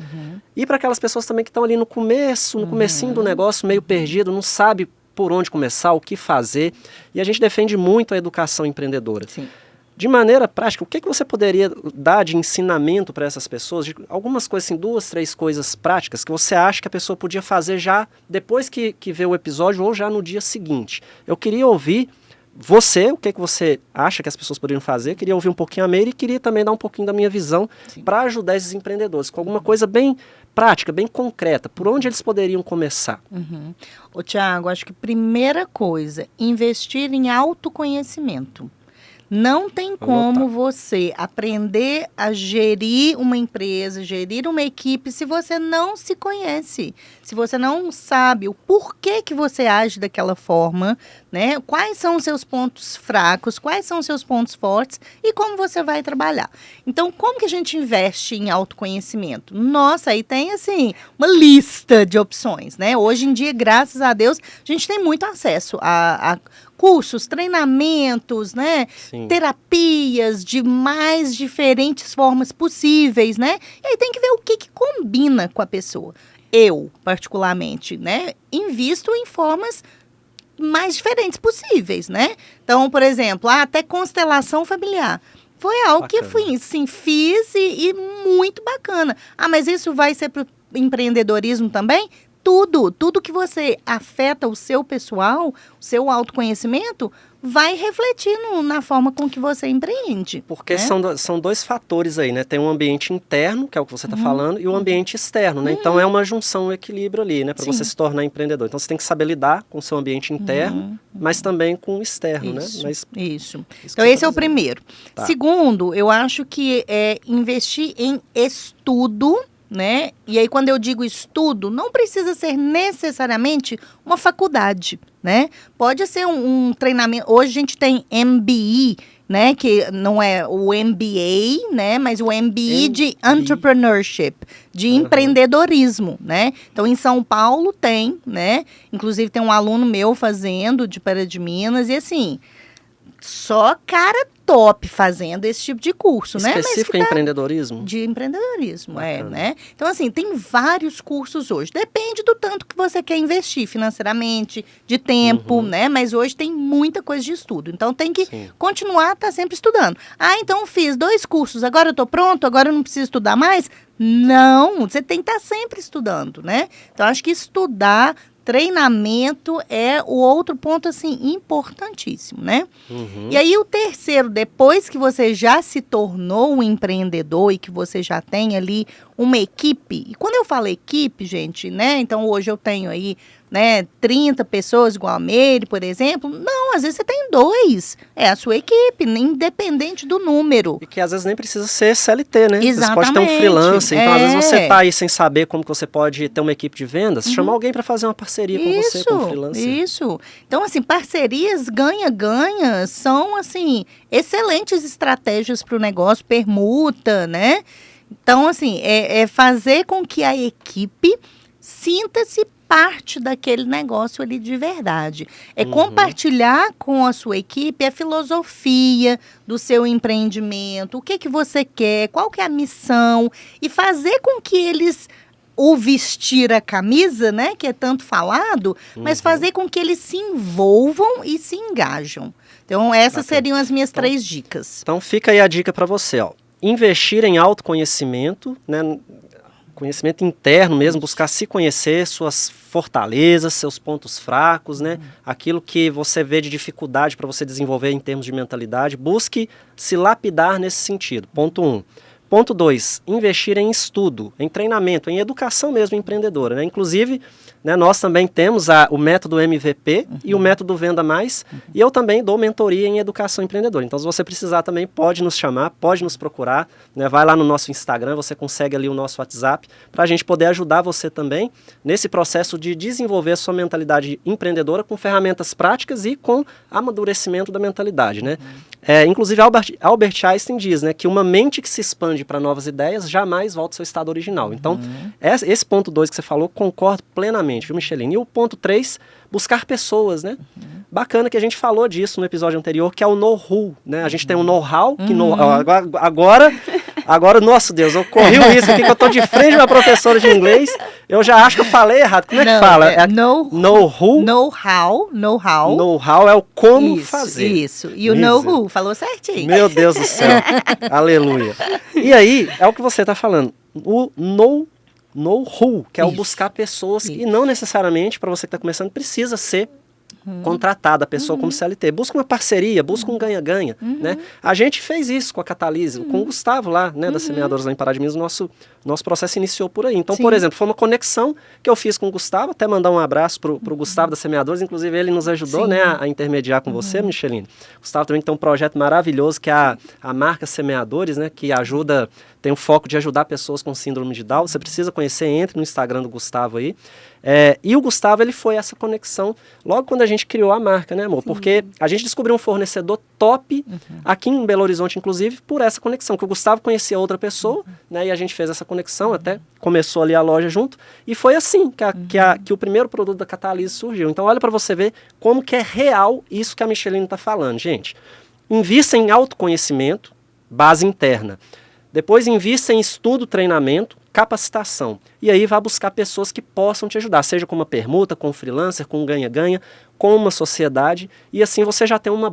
A: e para aquelas pessoas também que estão ali no começo, no comecinho do negócio, meio perdido, não sabe por onde começar, o que fazer, e a gente defende muito a educação empreendedora.
C: Sim.
A: De maneira prática, o que você poderia dar de ensinamento para essas pessoas? De algumas coisas, assim, 2, 3 coisas práticas que você acha que a pessoa podia fazer já depois que vê o episódio ou já no dia seguinte. Eu queria ouvir você, o que você acha que as pessoas poderiam fazer, queria ouvir um pouquinho a Meire e queria também dar um pouquinho da minha visão para ajudar esses empreendedores, com alguma coisa bem prática, bem concreta, por onde eles poderiam começar?
C: Ô, Tiago, acho que primeira coisa, investir em autoconhecimento. Não tem como você aprender a gerir uma empresa, gerir uma equipe, se você não se conhece, se você não sabe o porquê que você age daquela forma, né? Quais são os seus pontos fracos, quais são os seus pontos fortes e como você vai trabalhar. Então, como que a gente investe em autoconhecimento? Nossa, aí tem, assim, uma lista de opções, né? Hoje em dia, graças a Deus, a gente tem muito acesso a cursos, treinamentos, né?
A: Sim.
C: Terapias de mais diferentes formas possíveis, né? E aí tem que ver o que combina com a pessoa. Eu, particularmente, né? Invisto em formas mais diferentes possíveis, né? Então, por exemplo, até constelação familiar. Foi algo que fiz e muito bacana. Ah, mas isso vai ser para o empreendedorismo também? Tudo que você afeta o seu pessoal, o seu autoconhecimento, vai refletir na forma com que você empreende.
A: Porque
C: né?
A: são 2 fatores aí, né? Tem um ambiente interno, que é o que você está falando, e o ambiente externo, né? Então é uma junção, um equilíbrio ali, né? Para você se tornar empreendedor. Então você tem que saber lidar com o seu ambiente interno, mas também com o externo,
C: Isso,
A: né?
C: Isso. Então esse é o primeiro.
A: Tá.
C: Segundo, eu acho que é investir em estudo, né? E aí, quando eu digo estudo, não precisa ser necessariamente uma faculdade, né? Pode ser um treinamento. Hoje a gente tem MBE, né? Que não é o MBA, né? Mas o MBE de Entrepreneurship, de empreendedorismo, né? Então, em São Paulo tem, né? Inclusive, tem um aluno meu fazendo de Pará de Minas. E assim, só cara top fazendo esse tipo de curso, né?
A: Específico em empreendedorismo?
C: De empreendedorismo,
A: Bacana.
C: né? Então, assim, tem vários cursos hoje. Depende do tanto que você quer investir financeiramente, de tempo, né? Mas hoje tem muita coisa de estudo. Então, tem que continuar, tá sempre estudando. Ah, então fiz 2 cursos, agora eu tô pronto, agora eu não preciso estudar mais? Não, você tem que estar sempre estudando, né? Então, acho que estudar, treinamento é o outro ponto, assim, importantíssimo, né? E aí, o terceiro, depois que você já se tornou um empreendedor e que você já tem ali uma equipe, e quando eu falo equipe, gente, né? Então, hoje eu tenho aí, né, 30 pessoas igual a Meire, por exemplo. Não, às vezes você tem 2. É a sua equipe, independente do número.
A: E que às vezes nem precisa ser CLT, né?
C: Exatamente.
A: Você pode ter um freelancer, então às vezes você está aí sem saber como que você pode ter uma equipe de vendas, chama alguém para fazer uma parceria com você, com um freelancer.
C: Isso. Então, assim, parcerias ganha-ganha são, assim, excelentes estratégias para o negócio, permuta, né? Então, assim, é fazer com que a equipe sinta-se parte daquele negócio ali de verdade. É compartilhar com a sua equipe a filosofia do seu empreendimento, o que você quer, qual que é a missão, e fazer com que eles o vestir a camisa, né, que é tanto falado, mas fazer com que eles se envolvam e se engajam. Então, essas seriam as minhas 3 dicas.
A: Então, fica aí a dica para você, ó. Investir em autoconhecimento, né, conhecimento interno mesmo, buscar se conhecer, suas fortalezas, seus pontos fracos, né, aquilo que você vê de dificuldade para você desenvolver em termos de mentalidade, busque se lapidar nesse sentido, ponto 1. Ponto 2, investir em estudo, em treinamento, em educação mesmo empreendedora, né? Inclusive, né, nós também temos o método MVP e o método Venda Mais, e eu também dou mentoria em educação empreendedora. Então, se você precisar também, pode nos chamar, pode nos procurar, né? Vai lá no nosso Instagram, você consegue ali o nosso WhatsApp, para a gente poder ajudar você também nesse processo de desenvolver a sua mentalidade empreendedora com ferramentas práticas e com amadurecimento da mentalidade, né? Inclusive, Albert Einstein diz, né, que uma mente que se expande para novas ideias jamais volta ao seu estado original. Então, esse ponto 2 que você falou, concordo plenamente, viu, Micheline? E o ponto 3, buscar pessoas, né? Bacana que a gente falou disso no episódio anterior, que é o know-how, né? A gente tem um know-how, que agora, nosso Deus, eu corri o risco aqui que eu tô de frente a uma professora de inglês, eu já acho que eu falei errado. Como é que fala?
C: Know-how.
A: Know-how é o como fazer.
C: Isso, e o know-who, falou certinho.
A: Meu Deus do céu, aleluia. E aí, é o que você tá falando, o know-how, que é o buscar pessoas, e não necessariamente, para você que está começando, precisa ser contratada a pessoa como CLT. Busca uma parceria, busca um ganha-ganha, né? A gente fez isso com a Catalise, com o Gustavo lá, né, das Semeadoras lá em Pará de Minas, nosso processo iniciou por aí. Então, por exemplo, foi uma conexão que eu fiz com o Gustavo, até mandar um abraço pro Gustavo das Semeadoras, inclusive ele nos ajudou, né, a intermediar com você, Micheline. O Gustavo também tem um projeto maravilhoso, que é a marca Semeadores, né, que tem o foco de ajudar pessoas com síndrome de Down. Você precisa conhecer, entre no Instagram do Gustavo aí. E o Gustavo, ele foi essa conexão logo quando a gente criou a marca, né, amor? Sim. Porque a gente descobriu um fornecedor top aqui em Belo Horizonte, inclusive, por essa conexão, que o Gustavo conhecia outra pessoa, né, e a gente fez essa conexão, até começou ali a loja junto, e foi assim que o primeiro produto da Catalise surgiu. Então, olha para você ver como que é real isso que a Micheline está falando, gente. Invista em autoconhecimento, base interna. Depois invista em estudo, treinamento, capacitação. E aí vai buscar pessoas que possam te ajudar, seja com uma permuta, com um freelancer, com um ganha-ganha, com uma sociedade, e assim você já tem uma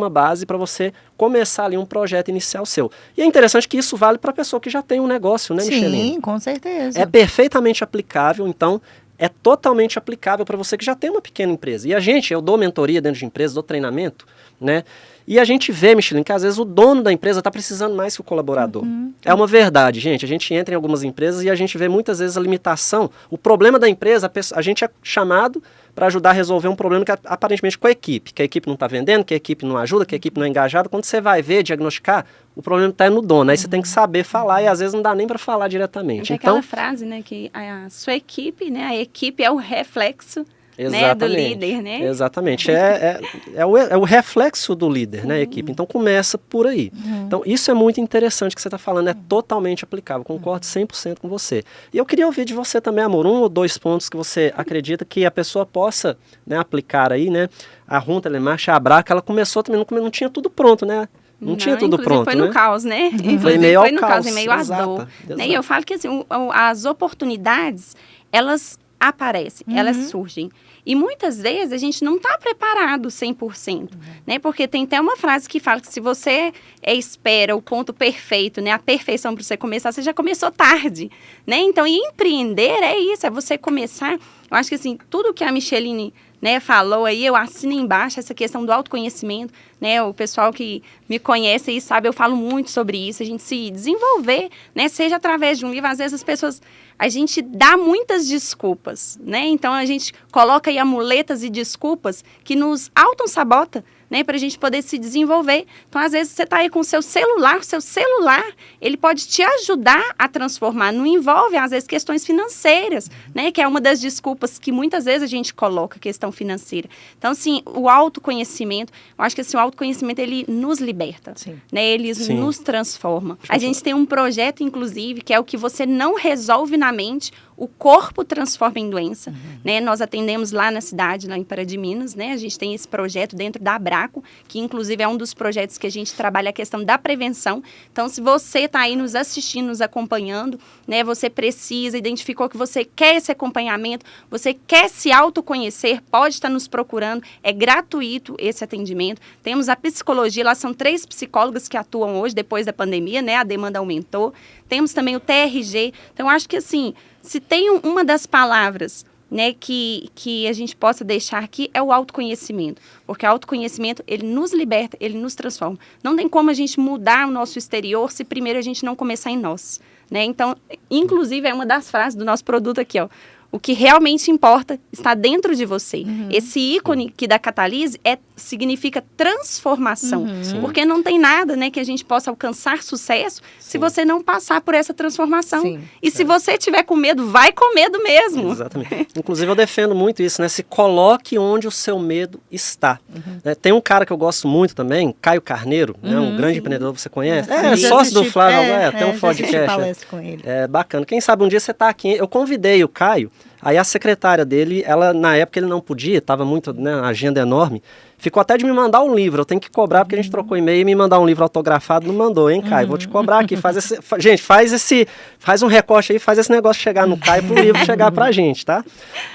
A: base para você começar ali um projeto inicial seu. E é interessante que isso vale para a pessoa que já tem um negócio, né, Micheline?
C: Sim, com certeza.
A: É perfeitamente aplicável, então é totalmente aplicável para você que já tem uma pequena empresa. E eu dou mentoria dentro de empresa, dou treinamento, né? E a gente vê, Micheline, que às vezes o dono da empresa está precisando mais que o colaborador. É uma verdade, gente. A gente entra em algumas empresas e a gente vê muitas vezes a limitação. O problema da empresa, a gente é chamado para ajudar a resolver um problema que aparentemente com a equipe. Que a equipe não está vendendo, que a equipe não ajuda, que a equipe não é engajada. Quando você vai ver, diagnosticar, o problema está no dono. Aí você tem que saber falar e às vezes não dá nem para falar diretamente.
B: É aquela frase, né, que a sua equipe, né, a equipe é o reflexo, né, do líder, né?
A: Exatamente. É o reflexo do líder, né, a equipe. Então, começa por aí. Então, isso é muito interessante que você está falando, é totalmente aplicável. Concordo 100% com você. E eu queria ouvir de você também, amor, 1 ou 2 pontos que você acredita que a pessoa possa, né, aplicar aí, né? A Rum Telemarketing, a Abraca, ela começou também, não tinha tudo pronto, né? Não tinha tudo pronto,
B: foi no caos, né?
A: Foi meio ao
B: caos, meio à dor. Né? E eu falo que assim, as oportunidades, elas aparecem, elas surgem. E muitas vezes a gente não está preparado 100%, né? Porque tem até uma frase que fala que se você espera o ponto perfeito, né? A perfeição para você começar, você já começou tarde, né? Então, empreender é isso, é você começar. Eu acho que assim, tudo que a Micheline, né, falou aí, eu assino embaixo essa questão do autoconhecimento, né, o pessoal que me conhece aí sabe, eu falo muito sobre isso, a gente se desenvolver, né, seja através de um livro, às vezes as pessoas, a gente dá muitas desculpas, né, então a gente coloca aí amuletas e desculpas que nos auto-sabota, né, para a gente poder se desenvolver. Então, às vezes, você está aí com o seu celular, ele pode te ajudar a transformar. Não envolve, às vezes, questões financeiras, né, que é uma das desculpas que muitas vezes a gente coloca, questão financeira. Então, assim, o autoconhecimento, eu acho que assim, o autoconhecimento, ele nos liberta, né, ele nos transforma. A gente tem um projeto, inclusive, que é o que você não resolve na mente, o corpo transforma em doença, né? Nós atendemos lá na cidade, lá em Pará de Minas, né? A gente tem esse projeto dentro da Abraco, que inclusive é um dos projetos que a gente trabalha a questão da prevenção. Então, se você está aí nos assistindo, nos acompanhando, né? Você precisa, identificou que você quer esse acompanhamento, você quer se autoconhecer, pode estar nos procurando, é gratuito esse atendimento. Temos a psicologia, lá são 3 psicólogas que atuam hoje, depois da pandemia, né? A demanda aumentou. Temos também o TRG. Então, acho que assim, se tem uma das palavras, né, que a gente possa deixar aqui é o autoconhecimento. Porque o autoconhecimento, ele nos liberta, ele nos transforma. Não tem como a gente mudar o nosso exterior se primeiro a gente não começar em nós, né? Então, inclusive, é uma das frases do nosso produto aqui, ó. O que realmente importa está dentro de você. Esse ícone aqui da Catalise significa transformação. Porque não tem nada, né, que a gente possa alcançar sucesso se você não passar por essa transformação.
C: Sim.
B: E se você tiver com medo, vai com medo mesmo.
A: Exatamente. Inclusive, eu defendo muito isso, né? Se coloque onde o seu medo está. Né? Tem um cara que eu gosto muito também, Caio Carneiro, né? Um grande empreendedor, você conhece? Sócio do Flávio, tem um podcast.
C: Palestra com ele.
A: É bacana. Quem sabe um dia você está aqui. Eu convidei o Caio. Aí a secretária dele, ela na época ele não podia, estava muito, né, a agenda enorme, ficou até de me mandar um livro, eu tenho que cobrar porque a gente trocou e-mail e me mandar um livro autografado, não mandou, hein, Caio? Vou te cobrar aqui, faz um recorte aí, faz esse negócio chegar no Caio pro livro chegar pra gente, tá?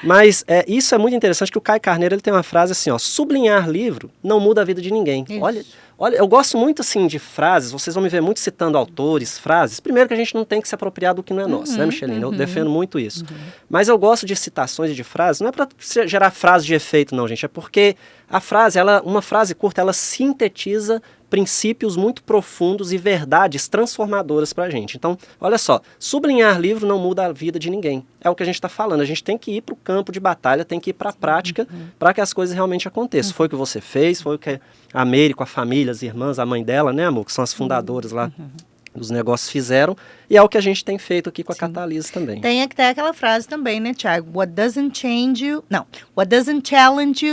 A: Mas isso é muito interessante que o Caio Carneiro, ele tem uma frase assim, ó, sublinhar livro não muda a vida de ninguém. Olha, eu gosto muito, assim, de frases, vocês vão me ver muito citando autores, frases. Primeiro que a gente não tem que se apropriar do que não é nosso, né, Micheline? Eu defendo muito isso. Mas eu gosto de citações e de frases, não é para gerar frase de efeito, não, gente, é porque a frase, uma frase curta, ela sintetiza princípios muito profundos e verdades transformadoras para a gente. Então, olha só, sublinhar livro não muda a vida de ninguém. É o que a gente está falando. A gente tem que ir para o campo de batalha, tem que ir para a prática para que as coisas realmente aconteçam. Foi o que você fez, foi o que a Meire com a família, as irmãs, a mãe dela, né, amor, que são as fundadoras lá dos negócios fizeram, e é o que a gente tem feito aqui com a Catalise também.
C: Tem que ter aquela frase também, né, Thiago? What doesn't challenge you,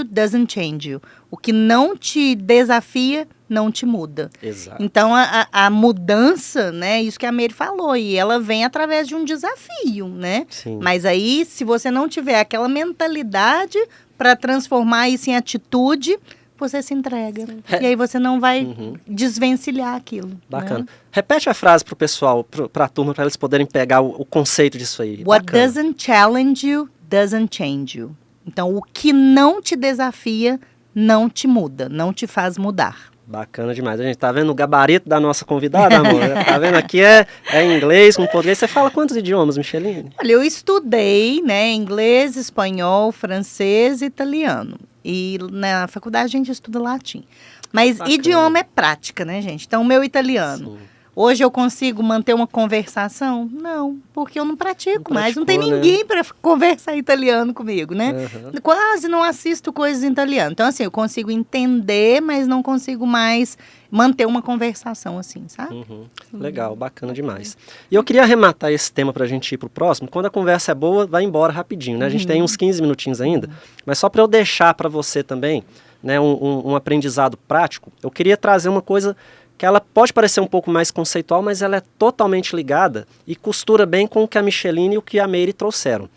C: doesn't change you. O que não te desafia, não te muda.
A: Exato.
C: Então, a mudança, né, isso que a Meire falou, e ela vem através de um desafio, né?
A: Sim.
C: Mas aí, se você não tiver aquela mentalidade para transformar isso em atitude, você se entrega. E aí você não vai desvencilhar aquilo.
A: Bacana.
C: Né?
A: Repete a frase pro pessoal, pra turma, para eles poderem pegar o conceito disso aí.
C: What
A: Bacana.
C: doesn't challenge you, doesn't change you. Então, o que não te desafia, não te muda, não te faz mudar.
A: Bacana demais. A gente tá vendo o gabarito da nossa convidada, amor? Tá vendo aqui é inglês com português. Você fala quantos idiomas, Micheline?
C: Olha, eu estudei, né, inglês, espanhol, francês e italiano. E na faculdade a gente estuda latim. Mas
A: Bacana.
C: Idioma é prática, né, gente? Então, o meu italiano.
A: Sim.
C: Hoje eu consigo manter uma conversação? Não, porque eu não pratico mais. Não tem
A: praticou,
C: ninguém para conversar italiano comigo, né? Quase não assisto coisas em italiano. Então, assim, eu consigo entender, mas não consigo mais manter uma conversação assim, sabe?
A: Legal, bacana demais. E eu queria arrematar esse tema para a gente ir pro próximo. Quando a conversa é boa, vai embora rapidinho, né? A gente tem uns 15 minutinhos ainda. Mas só para eu deixar para você também, né, um aprendizado prático, eu queria trazer uma coisa que ela pode parecer um pouco mais conceitual, mas ela é totalmente ligada e costura bem com o que a Micheline e o que a Meire trouxeram.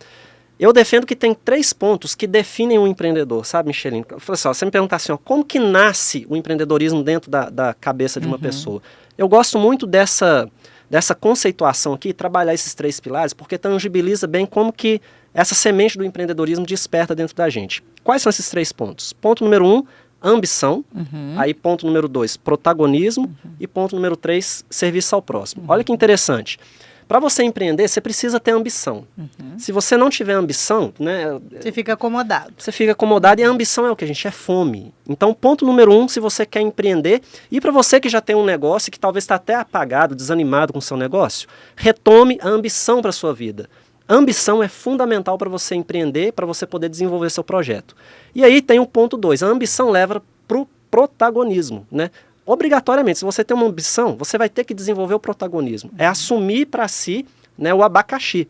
A: Eu defendo que tem 3 pontos que definem um empreendedor, sabe, Micheline? Eu falei assim, ó, você me perguntar assim, ó, como que nasce o empreendedorismo dentro da cabeça de uma pessoa? Eu gosto muito dessa conceituação aqui, trabalhar esses 3 pilares, porque tangibiliza bem como que essa semente do empreendedorismo desperta dentro da gente. Quais são esses 3 pontos? Ponto número 1, ambição. Aí ponto número 2, protagonismo. E ponto número 3, serviço ao próximo. Olha que interessante. Para você empreender, você precisa ter ambição. Se você não tiver ambição, né,
C: Você fica acomodado.
A: você fica acomodado, e a ambição é o que, a gente? É fome. Então, ponto número 1, se você quer empreender, e para você que já tem um negócio que talvez está até apagado, desanimado com o seu negócio, retome a ambição para a sua vida. A ambição é fundamental para você empreender, para você poder desenvolver seu projeto. E aí tem o ponto 2, a ambição leva para o protagonismo, né? Obrigatoriamente, se você tem uma ambição, você vai ter que desenvolver o protagonismo. É assumir para si, né, o abacaxi.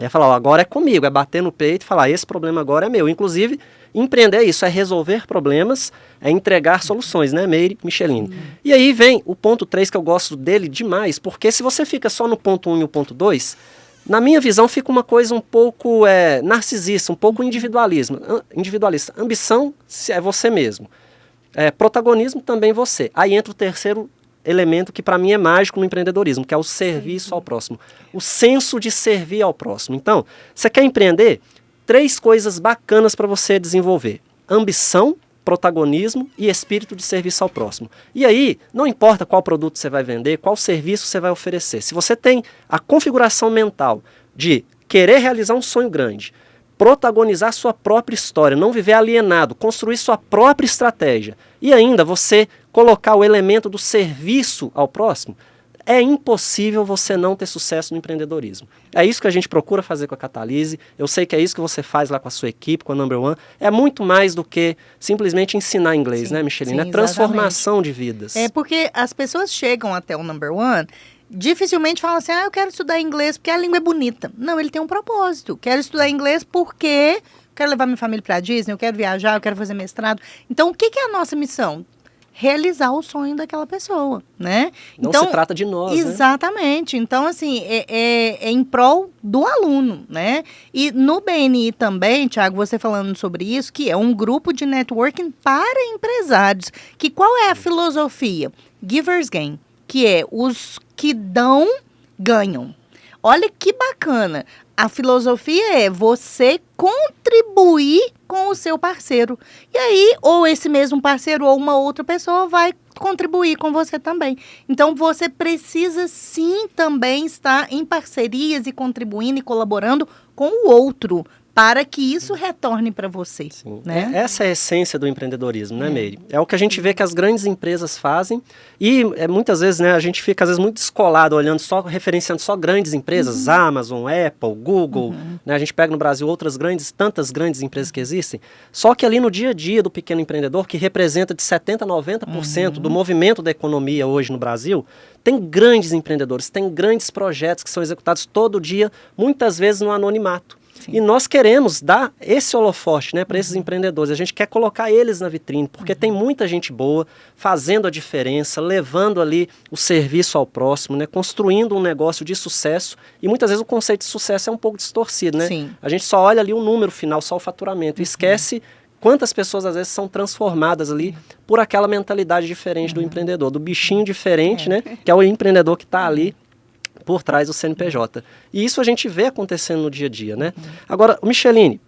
A: É falar, ó, agora é comigo, é bater no peito e falar, esse problema agora é meu. Inclusive, empreender é isso, é resolver problemas, é entregar soluções, né, Meire, Micheline? E aí vem o ponto 3, que eu gosto dele demais, porque se você fica só no ponto 1 e o ponto 2, Na minha visão, fica uma coisa um pouco narcisista, um pouco individualista. Ambição é você mesmo. Protagonismo também você. Aí entra o terceiro elemento que para mim é mágico no empreendedorismo, que é o serviço ao próximo. O senso de servir ao próximo. Então, você quer empreender? 3 coisas bacanas para você desenvolver. Ambição, protagonismo e espírito de serviço ao próximo. E aí, não importa qual produto você vai vender, qual serviço você vai oferecer. Se você tem a configuração mental de querer realizar um sonho grande, protagonizar sua própria história, não viver alienado, construir sua própria estratégia e ainda você colocar o elemento do serviço ao próximo, é impossível você não ter sucesso no empreendedorismo. É isso que a gente procura fazer com a Catalyse. Eu sei que é isso que você faz lá com a sua equipe, com a Number One. É muito mais do que simplesmente ensinar inglês, né, Michelina? É transformação de vidas.
C: É porque as pessoas chegam até o Number One, dificilmente falam assim, eu quero estudar inglês porque a língua é bonita. Não, ele tem um propósito. Quero estudar inglês porque quero levar minha família para a Disney, eu quero viajar, eu quero fazer mestrado. Então, o que é a nossa missão? Realizar o sonho daquela pessoa, né?
A: Não
C: então,
A: se trata de nós,
C: exatamente. Né? Então, assim, é em prol do aluno, né? E no BNI também, Thiago, você falando sobre isso, que é um grupo de networking para empresários. Que qual é a filosofia? Givers gain, que é os que dão, ganham. Olha que bacana. A filosofia é você contribuir com o seu parceiro. E aí, ou esse mesmo parceiro ou uma outra pessoa vai contribuir com você também. Então, você precisa sim também estar em parcerias e contribuindo e colaborando com o outro, para que isso retorne para você.
A: Sim.
C: Né?
A: Essa é a essência do empreendedorismo, né, Meire? É o que a gente vê que as grandes empresas fazem e muitas vezes, né, a gente fica às vezes muito descolado, olhando só, referenciando só grandes empresas, Amazon, Apple, Google, né, a gente pega no Brasil tantas grandes empresas que existem, só que ali no dia a dia do pequeno empreendedor, que representa de 70% a 90% do movimento da economia hoje no Brasil, tem grandes empreendedores, tem grandes projetos que são executados todo dia, muitas vezes no anonimato. Sim. E nós queremos dar esse holofote, né, para esses empreendedores. A gente quer colocar eles na vitrine, porque tem muita gente boa fazendo a diferença, levando ali o serviço ao próximo, né, construindo um negócio de sucesso. E muitas vezes o conceito de sucesso é um pouco distorcido, né?
C: Sim.
A: A gente só olha ali o número final, só o faturamento, e esquece quantas pessoas às vezes são transformadas ali por aquela mentalidade diferente do empreendedor, do bichinho diferente, né, que é o empreendedor que está ali por trás do CNPJ. E isso a gente vê acontecendo no dia a dia, né? Agora, Micheline,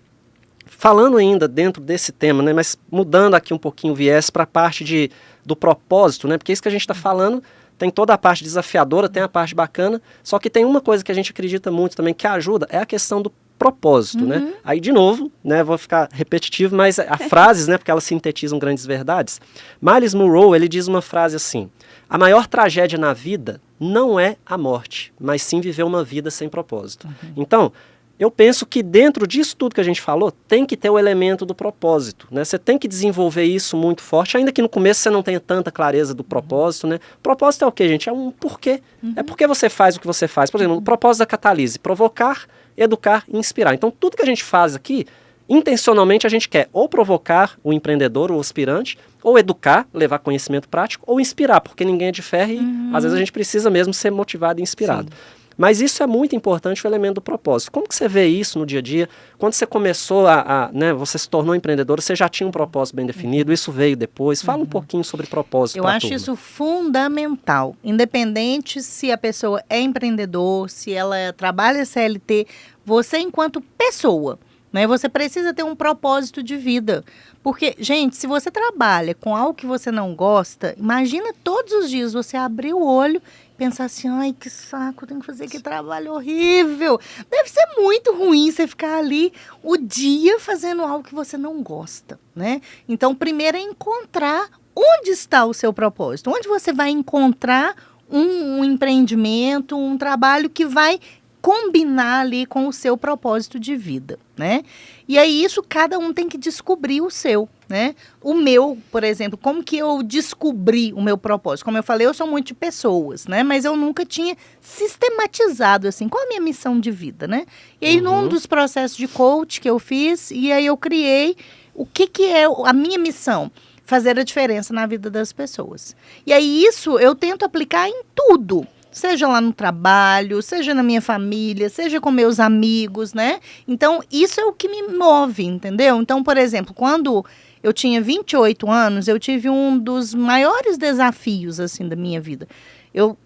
A: falando ainda dentro desse tema, né, mas mudando aqui um pouquinho o viés para a parte do propósito, né, porque isso que a gente está falando tem toda a parte desafiadora, tem a parte bacana, só que tem uma coisa que a gente acredita muito também que ajuda, é a questão do propósito, né? Aí, de novo, né, vou ficar repetitivo, mas há frases, né, porque elas sintetizam grandes verdades. Miles Monroe, ele diz uma frase assim: a maior tragédia na vida não é a morte, mas sim viver uma vida sem propósito. Então, eu penso que dentro disso tudo que a gente falou, tem que ter o elemento do propósito, né? Você tem que desenvolver isso muito forte, ainda que no começo você não tenha tanta clareza do propósito, né? Propósito é o quê, gente? É um porquê. É porque você faz o que você faz. Por exemplo, o propósito da Catalyse, provocar, educar e inspirar. Então, tudo que a gente faz aqui, intencionalmente a gente quer ou provocar o empreendedor, o aspirante, ou educar, levar conhecimento prático, ou inspirar, porque ninguém é de ferro e às vezes a gente precisa mesmo ser motivado e inspirado. Sim. Mas isso é muito importante, o elemento do propósito. Como que você vê isso no dia a dia? Quando você começou né, você se tornou empreendedor, você já tinha um propósito bem definido, isso veio depois. Fala um pouquinho sobre propósito.
C: Eu acho isso fundamental. Independente se a pessoa é empreendedor, se ela trabalha CLT, você enquanto pessoa, né, você precisa ter um propósito de vida. Porque, gente, se você trabalha com algo que você não gosta, imagina todos os dias você abrir o olho e pensar assim, ai, que saco, tenho que fazer que trabalho horrível. Deve ser muito ruim você ficar ali o dia fazendo algo que você não gosta, né? Então, primeiro é encontrar onde está o seu propósito. Onde você vai encontrar um empreendimento, um trabalho que vai combinar ali com o seu propósito de vida, né? E aí isso cada um tem que descobrir o seu, né? O meu, por exemplo, como que eu descobri o meu propósito? Como eu falei, eu sou muito de pessoas, né? Mas eu nunca tinha sistematizado, assim, qual a minha missão de vida, né? E aí num dos processos de coach que eu fiz, e aí eu criei o que é a minha missão? Fazer a diferença na vida das pessoas. E aí isso eu tento aplicar em tudo. Seja lá no trabalho, seja na minha família, seja com meus amigos, né? Então, isso é o que me move, entendeu? Então, por exemplo, quando eu tinha 28 anos, eu tive um dos maiores desafios, assim, da minha vida.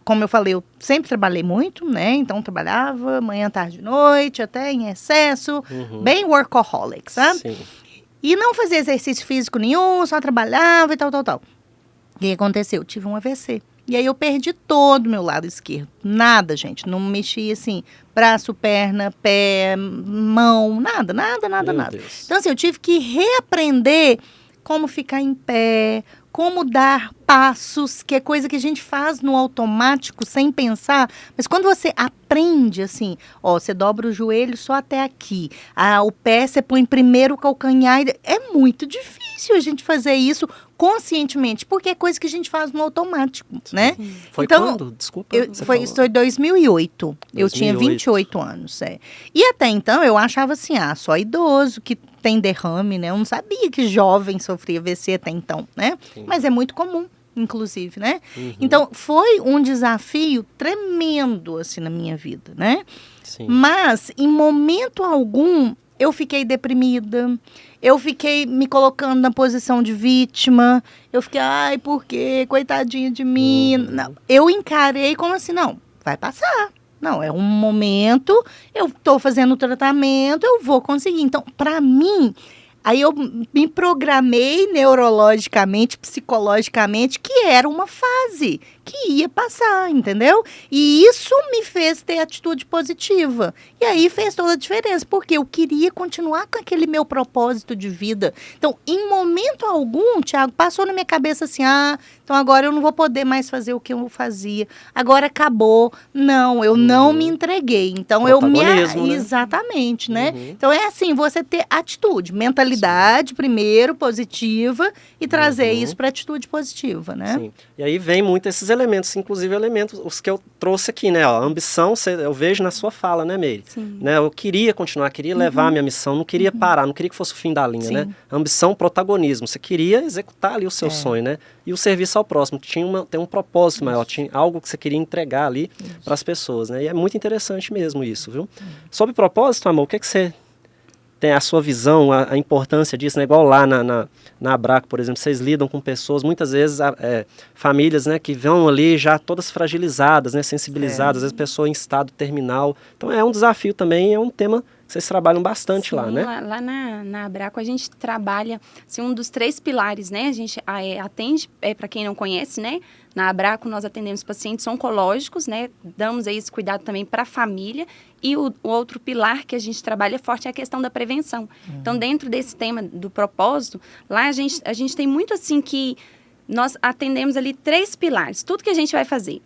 C: Como eu falei, eu sempre trabalhei muito, né? Então, trabalhava manhã, tarde, noite, até em excesso, bem workaholic, sabe?
A: Sim.
C: E não fazia exercício físico nenhum, só trabalhava e tal. O que aconteceu? Eu tive um AVC. E aí eu perdi todo o meu lado esquerdo. Nada, gente. Não mexia assim, braço, perna, pé, mão, nada.
A: Deus.
C: Então, assim, eu tive que reaprender como ficar em pé, como dar passos, que é coisa que a gente faz no automático, sem pensar. Mas quando você aprende, assim, você dobra o joelho só até aqui. O pé você põe primeiro o calcanhar. É muito difícil a gente fazer isso conscientemente, porque é coisa que a gente faz no automático, né?
A: Foi
C: então,
A: quando? Desculpa.
C: Isso foi em 2008. Eu tinha 28 anos, E até então eu achava assim, só idoso que tem derrame, né? Eu não sabia que jovem sofria AVC até então, né?
A: Sim.
C: Mas é muito comum, inclusive, né? Então, foi um desafio tremendo, assim, na minha vida, né?
A: Sim.
C: Mas, em momento algum, eu fiquei deprimida, eu fiquei me colocando na posição de vítima, eu fiquei, ai, por quê? Coitadinha de mim. Não, eu encarei como assim, não, vai passar. Não, é um momento, eu estou fazendo o tratamento, eu vou conseguir. Então, para mim, aí eu me programei neurologicamente, psicologicamente, que era uma fase que ia passar, entendeu? E isso me fez ter atitude positiva. E aí fez toda a diferença, porque eu queria continuar com aquele meu propósito de vida. Então, em momento algum, Tiago, passou na minha cabeça assim, então agora eu não vou poder mais fazer o que eu fazia. Agora acabou. Não, eu não me entreguei. Então,
A: Protagonismo, né?
C: Exatamente, né? Então, é assim, você ter atitude, mentalidade primeiro, positiva, e trazer isso para atitude positiva, né?
A: Sim. E aí vem muito esses elementos, inclusive elementos, os que eu trouxe aqui, né? A ambição, eu vejo na sua fala, né, Meire? Né? Eu queria continuar, queria levar a minha missão, não queria parar, não queria que fosse o fim da linha, né? Ambição, protagonismo. Você queria executar ali o seu sonho, né? E o serviço ao próximo. Tem um propósito maior, tinha algo que você queria entregar ali para as pessoas, né? E é muito interessante mesmo isso, viu? Sobre propósito, amor, o que você tem a sua visão, a importância disso, né? Igual lá na Abraco, por exemplo, vocês lidam com pessoas, muitas vezes, famílias, né, que vão ali já todas fragilizadas, né, sensibilizadas, às vezes pessoa em estado terminal. Então é um desafio também, é um tema que vocês trabalham bastante lá, né?
B: Lá na Abraco a gente trabalha, assim, um dos 3 pilares, né? A gente atende, para quem não conhece, né? Na Abraco nós atendemos pacientes oncológicos, né? Damos aí esse cuidado também para a família. E o outro pilar que a gente trabalha forte é a questão da prevenção. Então, dentro desse tema do propósito, lá a gente tem muito assim que nós atendemos ali 3 pilares. Tudo que a gente vai fazer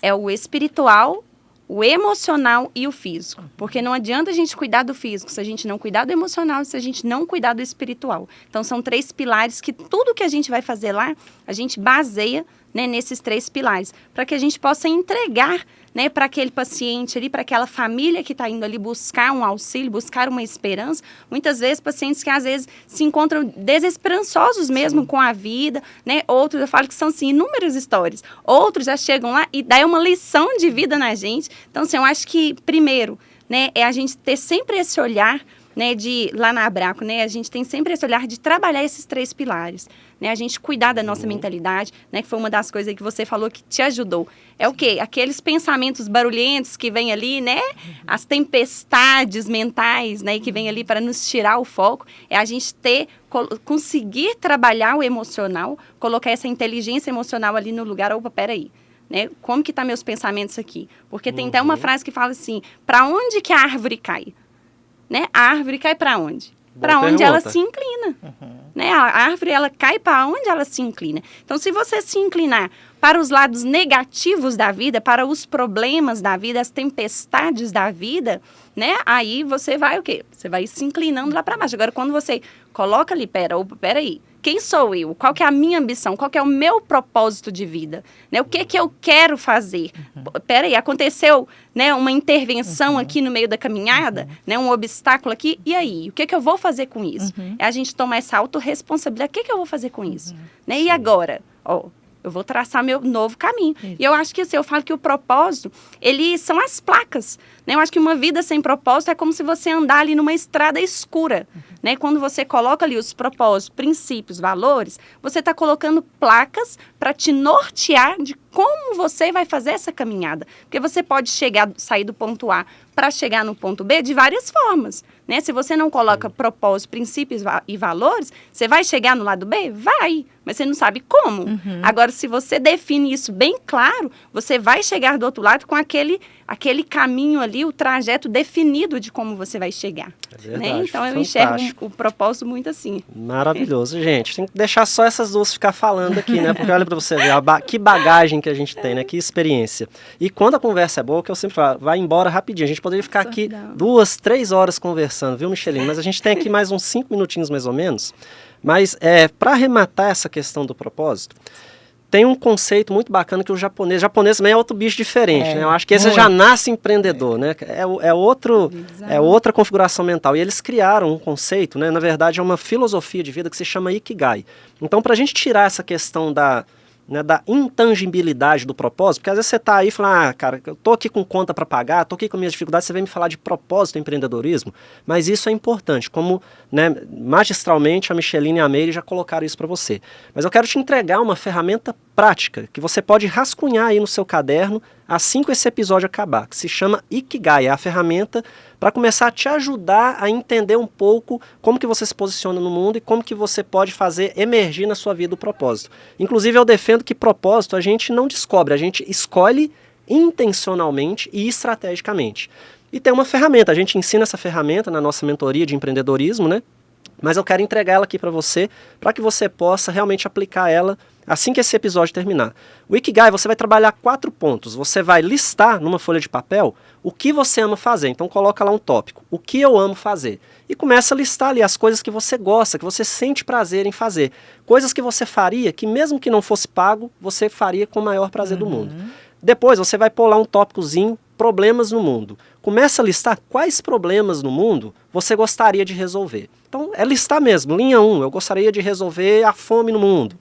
B: é o espiritual, o emocional e o físico. Porque não adianta a gente cuidar do físico se a gente não cuidar do emocional, se a gente não cuidar do espiritual. Então, são 3 pilares que tudo que a gente vai fazer lá, a gente baseia, né, nesses 3 pilares, para que a gente possa entregar, né, para aquele paciente ali, para aquela família que está indo ali buscar um auxílio, buscar uma esperança. Muitas vezes, pacientes que às vezes se encontram desesperançosos mesmo com a vida, né? Outros, eu falo que são, sim, inúmeras histórias. Outros já chegam lá e dão uma lição de vida na gente. Então, assim, eu acho que, primeiro, né, é a gente ter sempre esse olhar, né, lá na Abraco, né, a gente tem sempre esse olhar de trabalhar esses 3 pilares, né, a gente cuidar da nossa mentalidade, né, que foi uma das coisas que você falou que te ajudou. É o quê? Aqueles pensamentos barulhentos que vêm ali, né, as tempestades mentais, né, que vêm ali para nos tirar o foco, é a gente conseguir trabalhar o emocional, colocar essa inteligência emocional ali no lugar. Opa, peraí. Né? Como que tá meus pensamentos aqui? Porque tem até uma frase que fala assim, para onde que a árvore cai? Né? A árvore cai para onde? Para onde ela se inclina. Né? A árvore, ela cai para onde ela se inclina. Então, se você se inclinar para os lados negativos da vida, para os problemas da vida, as tempestades da vida, né? Aí você vai o quê? Você vai se inclinando lá para baixo. Agora, quando você coloca ali, peraí, quem sou eu? Qual que é a minha ambição? Qual que é o meu propósito de vida? Né? O que eu quero fazer? Peraí, aconteceu, né, uma intervenção aqui no meio da caminhada, né, um obstáculo aqui, e aí? O que eu vou fazer com isso? É a gente tomar essa autorresponsabilidade. O que eu vou fazer com isso? Né? E agora? eu vou traçar meu novo caminho. E eu acho que assim, eu falo que o propósito, eles são as placas, né? Eu acho que uma vida sem propósito é como se você andar ali numa estrada escura, né? Quando você coloca ali os propósitos, princípios, valores, você está colocando placas para te nortear de como você vai fazer essa caminhada. Porque você pode sair do ponto A para chegar no ponto B de várias formas, né? Se você não coloca propósito, princípios e valores, você vai chegar no lado B? Vai, mas você não sabe como. Agora, se você define isso bem claro, você vai chegar do outro lado com aquele caminho ali, o trajeto definido de como você vai chegar.
A: É verdade,
B: né? Então, eu
A: fantástico.
B: enxergo o propósito muito assim.
A: Maravilhoso, gente. Tem que deixar só essas duas ficar falando aqui, né? Porque olha pra você ver, que bagagem que a gente tem, né? Que experiência. E quando a conversa é boa, que eu sempre falo, vai embora rapidinho. A gente poderia ficar aqui 2, 3 horas conversando, viu, Micheline? Mas a gente tem aqui mais uns 5 minutinhos, mais ou menos. Mas, para arrematar essa questão do propósito, tem um conceito muito bacana que o japonês também é outro bicho diferente, né? Eu acho que esse já nasce empreendedor, né? É outra configuração mental. E eles criaram um conceito, né? Na verdade, é uma filosofia de vida que se chama Ikigai. Então, para a gente tirar essa questão da intangibilidade do propósito, porque às vezes você está aí e fala, cara, eu tô aqui com conta para pagar, tô aqui com minhas dificuldades, você vem me falar de propósito do empreendedorismo, mas isso é importante, como, né, magistralmente a Micheline e a Meire já colocaram isso para você. Mas eu quero te entregar uma ferramenta prática, que você pode rascunhar aí no seu caderno, assim que esse episódio acabar, que se chama Ikigai, é a ferramenta para começar a te ajudar a entender um pouco como que você se posiciona no mundo e como que você pode fazer emergir na sua vida o propósito. Inclusive, eu defendo que propósito a gente não descobre, a gente escolhe intencionalmente e estrategicamente. E tem uma ferramenta, a gente ensina essa ferramenta na nossa mentoria de empreendedorismo, né? Mas eu quero entregar ela aqui para você, para que você possa realmente aplicar ela assim que esse episódio terminar. O Ikigai, você vai trabalhar 4 pontos. Você vai listar numa folha de papel o que você ama fazer. Então coloca lá um tópico, o que eu amo fazer. E começa a listar ali as coisas que você gosta, que você sente prazer em fazer. Coisas que você faria, que mesmo que não fosse pago, você faria com o maior prazer do mundo. Depois você vai pôr lá um tópicozinho, problemas no mundo. Começa a listar quais problemas no mundo você gostaria de resolver. Então é listar mesmo, linha 1, eu gostaria de resolver a fome no mundo.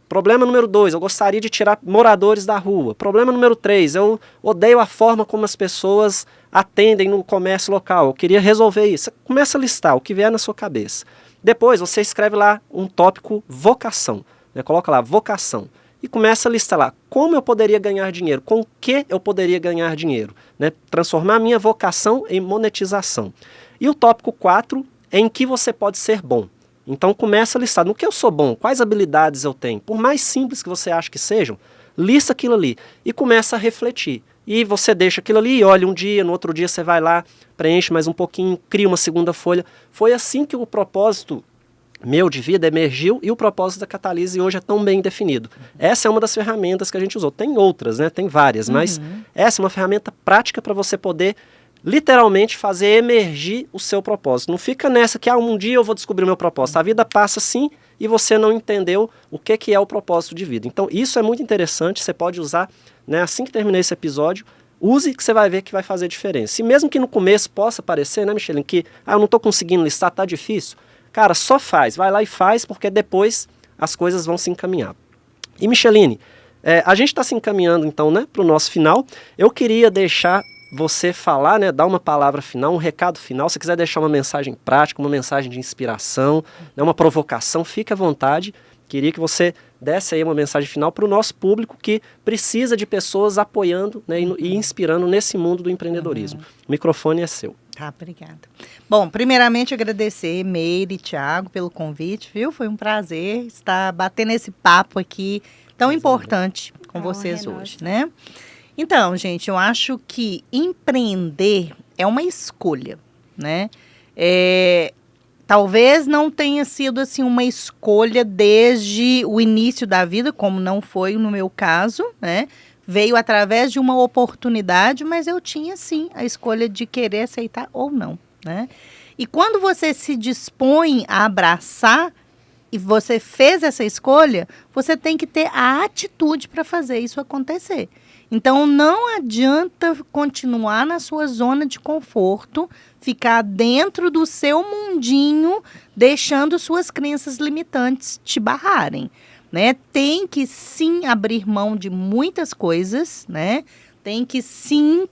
A: Problema número 2, eu gostaria de tirar moradores da rua. Problema número 3, eu odeio a forma como as pessoas atendem no comércio local. Eu queria resolver isso. Você começa a listar o que vier na sua cabeça. Depois você escreve lá um tópico vocação. Né? Coloca lá vocação. E começa a listar lá como eu poderia ganhar dinheiro, com o que eu poderia ganhar dinheiro. Né? Transformar a minha vocação em monetização. E o tópico 4 é em que você pode ser bom. Então começa a listar no que eu sou bom, quais habilidades eu tenho. Por mais simples que você ache que sejam, lista aquilo ali e começa a refletir. E você deixa aquilo ali e olha um dia, no outro dia você vai lá, preenche mais um pouquinho, cria uma segunda folha. Foi assim que o propósito meu de vida emergiu e o propósito da Catalise hoje é tão bem definido. Essa é uma das ferramentas que a gente usou. Tem outras, né? Tem várias, mas essa é uma ferramenta prática para você poder literalmente fazer emergir o seu propósito. Não fica nessa que um dia eu vou descobrir o meu propósito. A vida passa assim e você não entendeu o que é o propósito de vida. Então isso é muito interessante, você pode usar, né, assim que terminar esse episódio, use que você vai ver que vai fazer diferença. E mesmo que no começo possa parecer, né, Micheline, que eu não estou conseguindo listar, tá difícil. Cara, só faz, vai lá e faz, porque depois as coisas vão se encaminhar. E Micheline, a gente está se encaminhando então, né, para o nosso final. Eu queria deixar você falar, né, dar uma palavra final, um recado final. Se quiser deixar uma mensagem prática, uma mensagem de inspiração, né, uma provocação, fique à vontade. Queria que você desse aí uma mensagem final para o nosso público que precisa de pessoas apoiando, né, e inspirando nesse mundo do empreendedorismo. O microfone é seu.
C: Tá, obrigada. Bom, primeiramente agradecer Meire e Thiago pelo convite, viu? Foi um prazer estar batendo esse papo aqui tão importante com vocês hoje, né? Então, gente, eu acho que empreender é uma escolha, né? Talvez não tenha sido assim uma escolha desde o início da vida, como não foi no meu caso, né? Veio através de uma oportunidade, mas eu tinha sim a escolha de querer aceitar ou não, né? E quando você se dispõe a abraçar e você fez essa escolha, você tem que ter a atitude para fazer isso acontecer. Então, não adianta continuar na sua zona de conforto, ficar dentro do seu mundinho, deixando suas crenças limitantes te barrarem. né? Tem que sim abrir mão de muitas coisas, né? Tem que sim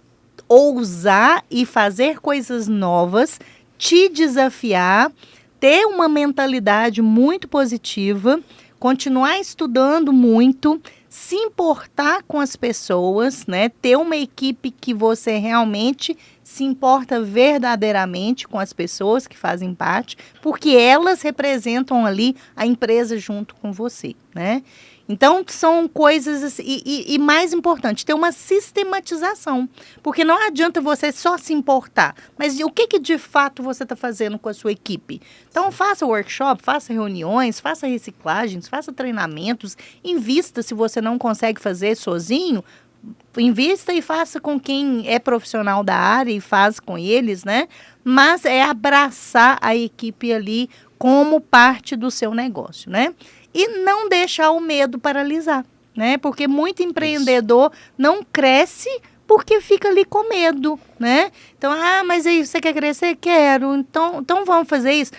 C: ousar e fazer coisas novas, te desafiar, ter uma mentalidade muito positiva, continuar estudando muito, se importar com as pessoas, né? Ter uma equipe que você realmente se importa verdadeiramente com as pessoas que fazem parte, porque elas representam ali a empresa junto com você, né? Então, são coisas assim, e mais importante, ter uma sistematização, porque não adianta você só se importar, mas o que de fato você está fazendo com a sua equipe? Então, faça workshop, faça reuniões, faça reciclagens, faça treinamentos, invista se você não consegue fazer sozinho, invista e faça com quem é profissional da área e faz com eles, né? Mas é abraçar a equipe ali como parte do seu negócio, né? E não deixar o medo paralisar, né? Porque muito empreendedor não cresce porque fica ali com medo, né? Então, mas aí você quer crescer? Quero. Então vamos fazer isso.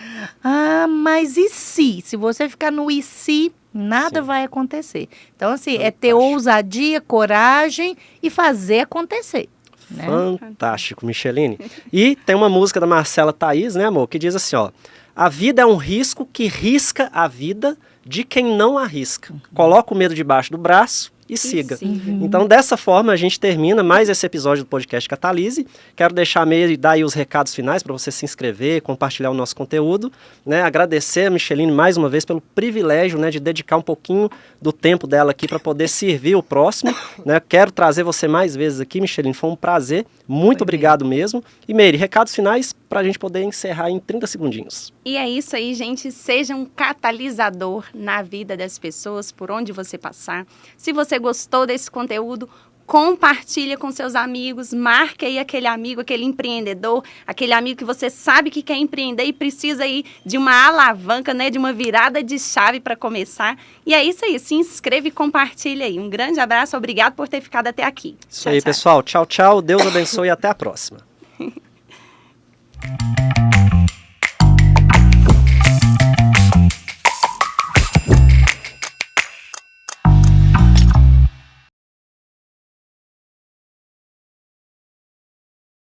C: Mas e se? Se você ficar no e se, nada vai acontecer. Então, assim, é ter ousadia, coragem e fazer acontecer. Né?
A: Fantástico, Micheline. E tem uma música da Marcela Thaís, né, amor, que diz assim, ó: a vida é um risco que risca a vida de quem não arrisca. Coloca o medo debaixo do braço e siga. Então, dessa forma, a gente termina mais esse episódio do podcast Catalise. Quero deixar a Meire dar aí os recados finais para você se inscrever, compartilhar o nosso conteúdo, né? Agradecer a Micheline mais uma vez pelo privilégio, né, de dedicar um pouquinho do tempo dela aqui para poder servir o próximo, né? Quero trazer você mais vezes aqui, Micheline, foi um prazer. Muito obrigado mesmo. E Meire, recados finais para a gente poder encerrar em 30 segundinhos.
B: E é isso aí, gente. Seja um catalisador na vida das pessoas, por onde você passar. Se você gostou desse conteúdo, compartilha com seus amigos, marque aí aquele amigo, aquele empreendedor, aquele amigo que você sabe que quer empreender e precisa aí de uma alavanca, né, de uma virada de chave para começar. E é isso aí, se inscreva e compartilha aí. Um grande abraço, obrigado por ter ficado até aqui.
A: Isso aí, pessoal. Tchau, tchau. Deus abençoe e até a próxima.